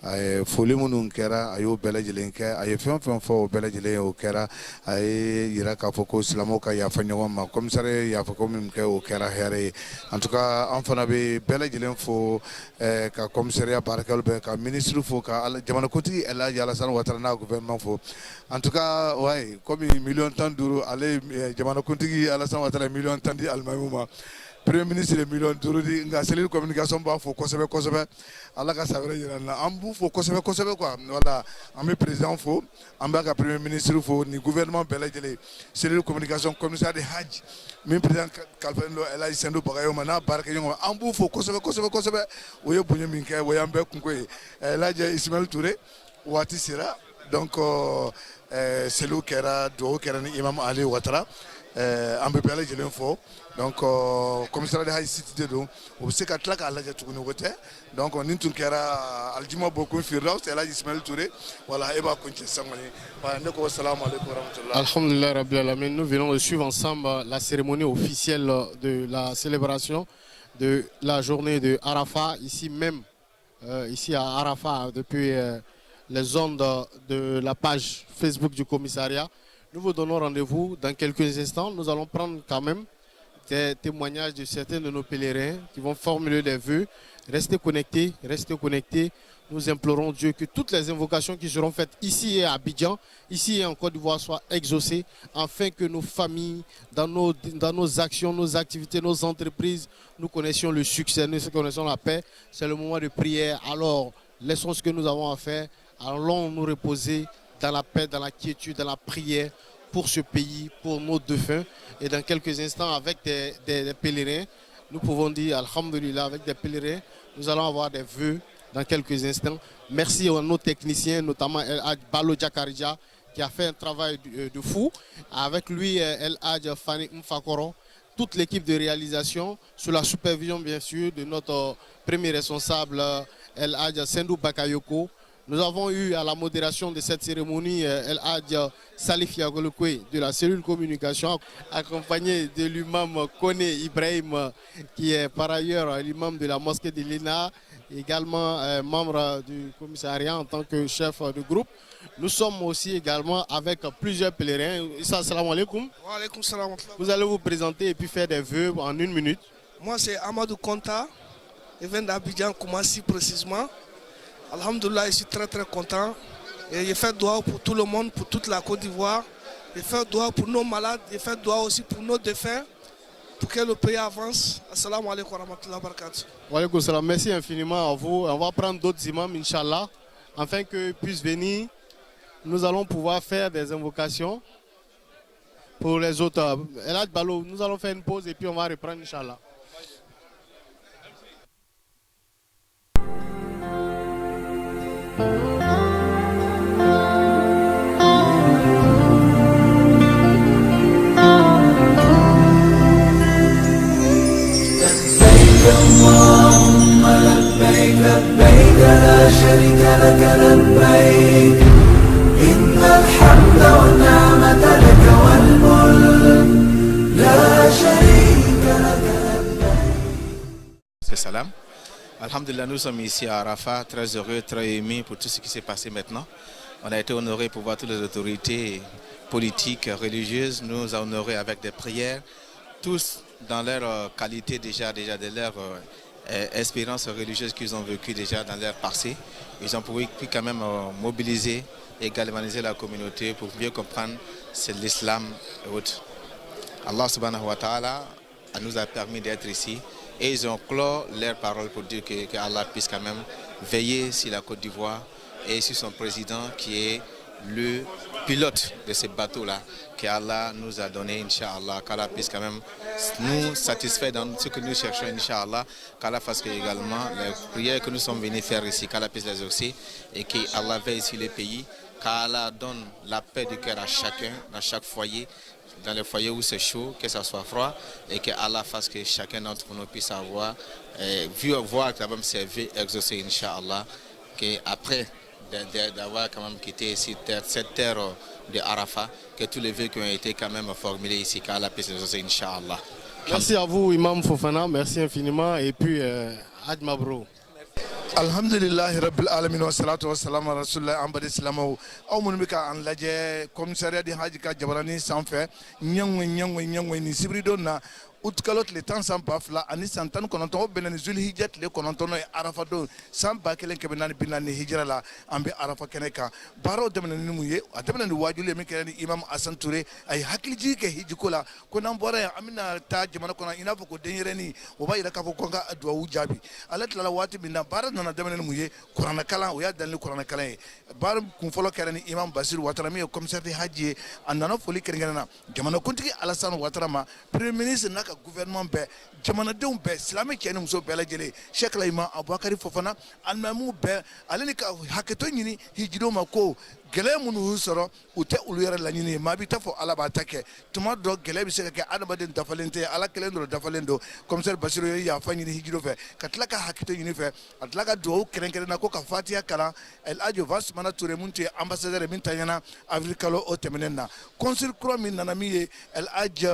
a ye foli minnu kɛra a y'o bɛɛ lajɛlen kɛ a ye fɛn fɛn fɔ o bɛɛ lajɛlen o kɛra a ye yira k'a fɔ ko silamɛw ka yafa ɲɔgɔn ma komisare ye yafa ko min kɛ o kɛra hɛrɛ ye en tout cas an fana bɛ bɛɛ lajɛlen fo ka komisariya baarakɛlaw bɛɛ ka ministre fo ka jamanakuntigi El Hadji Alassane Ouattara n'a gouvernement fo en tout cas ouais comme 1,5 ale jamanakuntigi Alassane Ouattara 1,10 di alimamiw ma premier ministre de 1,5 di nka cellule communication b'a fo kosɛbɛ kosɛbɛ ala ka sabara jira na an b'u fo kosɛbɛ kosɛbɛ quoi voilà an bɛ président fo an b'a ka premier ministre fo ni gouvernement bɛɛ lajɛlen cellule communication commissaire de hajj min président kalifalen don El Hadji Sendou Bagayogo ma n'a baarakɛɲɔgɔn an b'u fo kosɛbɛ kosɛbɛ kosɛbɛ o ye bonya min kɛ o y'an bɛɛ kunko ye El Hadji Ismaël Touré waati sera donc seliw kɛra duwawu kɛra ni imam Ali Ouattara an bɛ bɛɛ lajɛlen fo donc commissaire de hajj cité don o bɛ se ka tila k'a lajɛ tuguni o tɛ donc nin tun kɛra aljuma bokun Firdaus El Hadji Ismaël Touré voilà e b'a kuncɛ sisan kɔni voilà ne ko salamu aleykum wa rahmatulah. Alhamdulillah Rabbil Alamin, nous venons de suivre ensemble la cérémonie officielle de la célébration de la journée de Arafat ici même ici à Arafat depuis les ondes de la page Facebook du commissariat. Nous vous donnons rendez-vous dans quelques instants. Nous allons prendre quand même des témoignages de certains de nos pèlerins qui vont formuler des vœux. Restez connectés, restez connectés. Nous implorons Dieu que toutes les invocations qui seront faites ici et à Abidjan, ici et en Côte d'Ivoire soient exaucées, afin que nos familles, dans nos actions, nos activités, nos entreprises, nous connaissions le succès, nous connaissons la paix. C'est le moment de prière. Alors, laissons ce que nous avons à faire. Allons nous reposer dans la paix, dans la quiétude, dans la prière pour ce pays, pour nos défunts. Et dans quelques instants, avec des pèlerins, nous pouvons dire Alhamdulillah, avec des pèlerins, nous allons avoir des vœux dans quelques instants. Merci à nos techniciens, notamment El Hadji Balo Djakarija, qui a fait un travail de fou. Avec lui, El Hadji Fani Mfakoro, toute l'équipe de réalisation, sous la supervision bien sûr de notre premier responsable, El Hadji Sendou Bakayoko. Nous avons eu à la modération de cette cérémonie El Hadji Salif Yagolokwe de la cellule communication, accompagné de l'imam Kone Ibrahim, qui est par ailleurs l'imam de la mosquée de l'Ina, également membre du commissariat en tant que chef de groupe. Nous sommes aussi également avec plusieurs pèlerins. Assalamu alaikum. Wa alaikum salam. Vous allez vous présenter et puis faire des vœux en 1 minute. Moi c'est Amadou Konta, je viens d'Abidjan, Koumassi précisément. Alhamdulillah, je suis très très content. Et je fais doigt pour tout le monde, pour toute la Côte d'Ivoire. Je fais doigt pour nos malades, je fais doigt aussi pour nos défunts, pour que le pays avance. Assalamu alaikum wa rahmatullahi wa barakatuh. Wa alaikum salam. Merci infiniment à vous. On va prendre d'autres imams, Inch'Allah, afin qu'ils puissent venir. Nous allons pouvoir faire des invocations pour les autres. El Hadji Balo, nous allons faire une pause et puis on va reprendre, Inch'Allah. شريك لك لبيك إن الحمد والنعمة لك والملك لا شريك لك C'est Salam. Alhamdulillah, nous sommes ici à Arafat, très heureux, très émus pour tout ce qui s'est passé maintenant. On a été honorés pour voir toutes les autorités politiques, religieuses, nous honorer avec des prières, tous dans leur qualité déjà de leur expérience religieuse qu'ils ont vécue déjà dans leur passé. Ils ont pu quand même mobiliser et galvaniser la communauté pour mieux comprendre c'est l'islam et autres. Allah subhanahu wa ta'ala nous a permis d'être ici et ils ont clos leurs paroles pour dire que Allah puisse quand même veiller sur la Côte d'Ivoire et sur son président qui est le pilote de ce bateau-là que Allah nous a donné, Inch'Allah, qu'Allah puisse quand même nous satisfaire dans ce que nous cherchons, Inch'Allah, qu'Allah fasse que également les prières que nous sommes venus faire ici, qu'Allah puisse les exaucer et qu'Allah veille sur les pays, qu'Allah donne la paix du cœur à chacun, dans chaque foyer, dans les foyers où c'est chaud, que ça soit froid, et que Allah fasse que chacun d'entre nous puisse avoir, voir quand même servi, exaucer, Inch'Allah, qu'après d'avoir quand même quitté cette terre de Arafat, que tous les vœux qui ont été quand même formulés ici, qu'Allah puisse exaucer, Inch'Allah. Merci à vous, Imam Fofana, merci infiniment, et puis Haj Mabrouk. Alhamdulillah rabbil alamin wa salatu wa salam ala rasulillah ambade islamo aw mun bika an laje commissariat di haji ka jabarani sanfɛ ɲɛŋɔɲ ni sibiri don na utkalo tile 10 san ba fila ani san 19 o bɛnna ni zulhijja tile 9 ye arafa don san 1440 hijira la an bɛ arafa kɛnɛ kan baaraw daminɛ ni mun ye a daminɛ ni waajuli ye min kɛra ni imam Asan Ture a ye hakiliji kɛ hijiko la ko n'an bɔra yan an bɛna taa jamana kɔnɔ i n'a fɔ ko denyɛrɛni o b'a yira k'a fɔ ko an ka duwawu jaabi ale tilala waati min na baara nana daminɛ ni mun ye kuranɛ kalan o y'a daminɛ kuranɛ kalan ye baara kunfɔlɔ kɛra ni imam Basiru Watara min ye commissaire de haji ye a nana foli kɛrɛnkɛrɛnnen na jamanakuntigi Alassane Ouattara ma premier ministre n'a ka gouvernement bɛɛ jamanadenw bɛɛ silamɛ cɛ ni muso bɛɛ lajɛlen Sheikh Imam Abubakari Fofana alimamu bɛɛ ale ni ka hakɛto ɲini hijidenw ma ko gɛlɛya minnu y'u sɔrɔ u tɛ olu yɛrɛ laɲini ye maa b'i ta fɔ ala b'a ta kɛ tuma dɔ gɛlɛya bɛ se ka kɛ adamaden dafalen tɛ ala kelen dɔrɔn dafalen don commissaire Basiru ye yafa ɲini hijido fɛ ka tila ka hakɛto ɲini fɛ a tila ka duwawu kɛrɛnkɛrɛn na ko ka fatiya kalan El Hadji Sumana Ture min tun ye ambassadeur min taɲana avril kalo o tɛmɛnen na consul kura min nana min ye El Hadji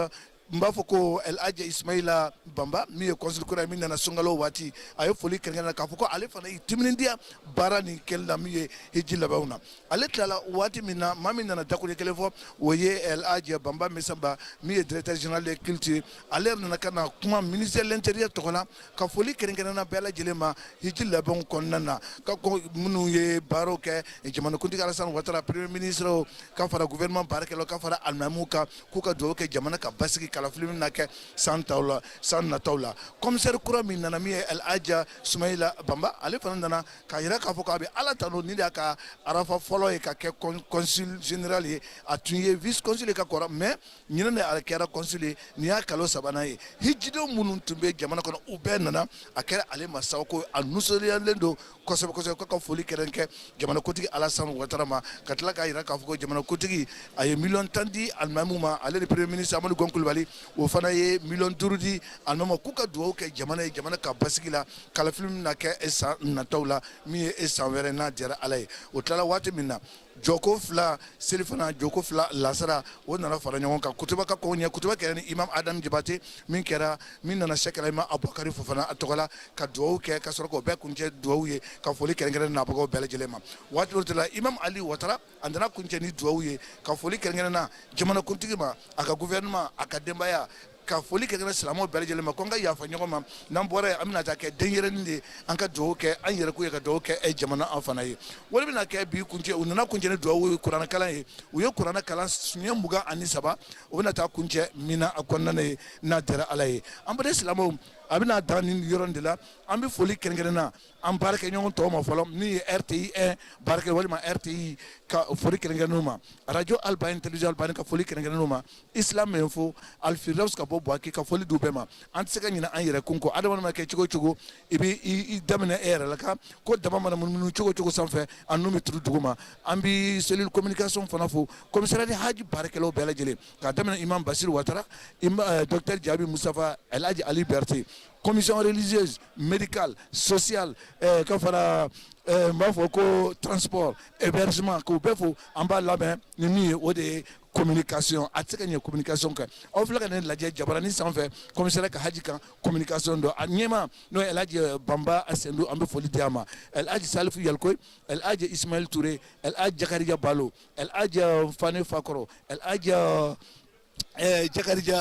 n b'a fɔ ko El Hadji Ismaila Bamba min ye consul kura min nana sunkalo waati a ye foli kɛrɛnkɛrɛn na k'a fɔ ko ale fana y'i timinandiya baara nin kɛli la min ye hiji labanw na ale tilala waati min na maa min nana dakuru kelen fɔ o ye El Hadji Bamba Mesamba min ye directeur général de culture ale yɛrɛ nana ka na kuma ministère de l'intérieur tɔgɔ la ka foli kɛrɛnkɛrɛn na bɛɛ lajɛlen ma hiji labanw kɔnɔna na ka minnu ye baaraw kɛ jamanakuntigi Alassane Ouattara premier ministre ka fara gouvernement baarakɛlaw ka fara alimamuw kan k'u ka duwawu kɛ jamana ka basigi kalafili min na kɛ san nataw la commissaire kura min nana min ye El Hadji Ismaila Bamba ale fana nana k'a yira k'a fɔ k'a bɛ ala tanu ni de y'a ka arafa fɔlɔ ye ka kɛ consul général ye a tun ye vice consul ye ka kɔrɔ mais ɲinɛ de a kɛra consul ye nin y'a kalo 3nan ye hijidenw minnu tun bɛ jamana kɔnɔ u bɛɛ nana a kɛra ale ma sago ko a nisɔndiyalen don kosɛbɛ kosɛbɛ ko ka foli kɛrɛn kɛ jamanakuntigi Alassane Ouattara ma ka tila k'a yira k'a fɔ ko jamanakuntigi a ye 1,000,000 tan di alimamuw ma ale de premier ministre Amadou Gon Coulibaly o fana ye 1,5 di alimamuw ma k'u ka duwawu kɛ jamana ye jamana ka basigi la kalafili min na kɛ san nataw la min ye san wɛrɛ n'a diyara ala ye o tilala waati min na jɔko fila selifana jɔko fila lasara o nana fara ɲɔgɔn kan kutuba ka kɔn ɲɛ kutuba kɛra ni imam Adam Jabate min nana Sheikh Imam Abubakari Fofana a tɔgɔ la ka duwawu kɛ ka sɔrɔ k'o bɛɛ kuncɛ duwawu ye ka foli kɛrɛnkɛrɛnnen na bagaw bɛɛ lajɛlen ma waati dɔ la imam Ali Ouattara a nana kuncɛ ni duwawu ye ka foli kɛrɛnkɛrɛnnen na jamanakuntigi ma a ka gouvernement a ka denbaya ka foli kɛ silamɛw bɛɛ lajɛlen ma ko an ka yafa ɲɔgɔn ma n'an bɔra yen an bɛna taa kɛ denyɛrɛnin de an ka duwawu kɛ an yɛrɛkun ye ka duwawu kɛ jamana an fana ye wali bɛna kɛ bi kuncɛ u nana kuncɛ ni duwawu ye kuranɛ kalan ye u ye kuranɛ kalan ɲɛ 23 u bɛna taa kuncɛ min na a kɔnɔna ye n'a diyara ala ye an bɛɛ silamɛw a bɛna dan nin yɔrɔ de la an bɛ foli kɛrɛnkɛrɛnnen na an baarakɛɲɔgɔn tɔw ma fɔlɔ min ye RTI 1 baarakɛ walima RTI ka foli kɛrɛnkɛrɛnnenw ma radio Albaïn télévision Albaïn ka foli kɛrɛnkɛrɛnnenw ma Islam Info Alfirdaus ka bɔ Buwaki ka foli d'u bɛɛ ma an tɛ se ka ɲinɛ an yɛrɛ kun kɔ adamaden ma kɛ cogo o cogo i bɛ i daminɛ e yɛrɛ la kan ko dama mana munumunu cogo o cogo sanfɛ a nu bɛ turu dugu ma an bɛ cellule communication fana fo commissariat de haji baarakɛlaw bɛɛ lajɛlen k'a daminɛ imam Basiru Ouattara docteur Jaabi Mustafa El Hadji Ali Berté commission religieuse médicale sociale ka fara n b'a fɔ ko transport hébergement k'o bɛɛ fo an b'a labɛn ni min ye o de ye communication a tɛ se ka ɲɛ communication kan aw filɛ ka ne lajɛ jabaranin sanfɛ commissaire ka haji kan communication dɔ a ɲɛma n'o ye Elhaji Bamba Asendu an bɛ foli di a ma Elhaji Salifu Yalikoyi Elhaji Ismail Touré Elhaji Jakarija Balo Elhaji Fane Fakɔrɔ Elhaji Jakarija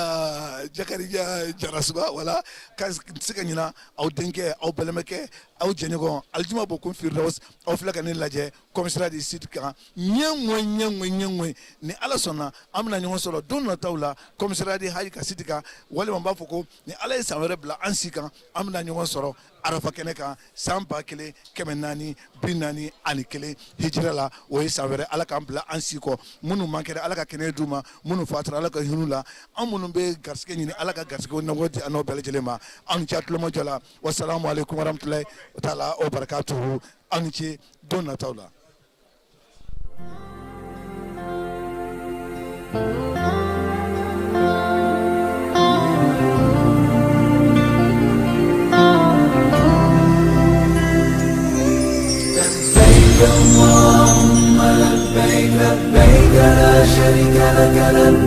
Jarasuba wala ka se ka ɲina aw denkɛ aw balimakɛ aw jɛɲɔgɔn aljuma bɔ kun Firdaus aw filɛ ka ne lajɛ commissariat du sud kan ɲɛŋoyi ni ala sɔnna an bɛna ɲɔgɔn sɔrɔ don nataw la commissariat du haji ka sidi kan walima n b'a fɔ ko ni ala ye san wɛrɛ bila an si kan an bɛna ɲɔgɔn sɔrɔ arafa kɛnɛ kan san 1441 hijira la o ye san wɛrɛ ala k'an bila an si kɔ minnu man kɛra ala ka kɛnɛ d'u ma minnu fatura ala ka hin'u la an minnu bɛ garisɛgɛ ɲini ala ka garisɛgɛw nɔgɔ di an n'aw bɛɛ lajɛlen ma aw ni ce tulomajɔ la wasalamu aleykum warahmatulahi taala wa barakatuhu aw ni ce don nataw la. اللهم لبيك لبيك لا شريك لك لبيك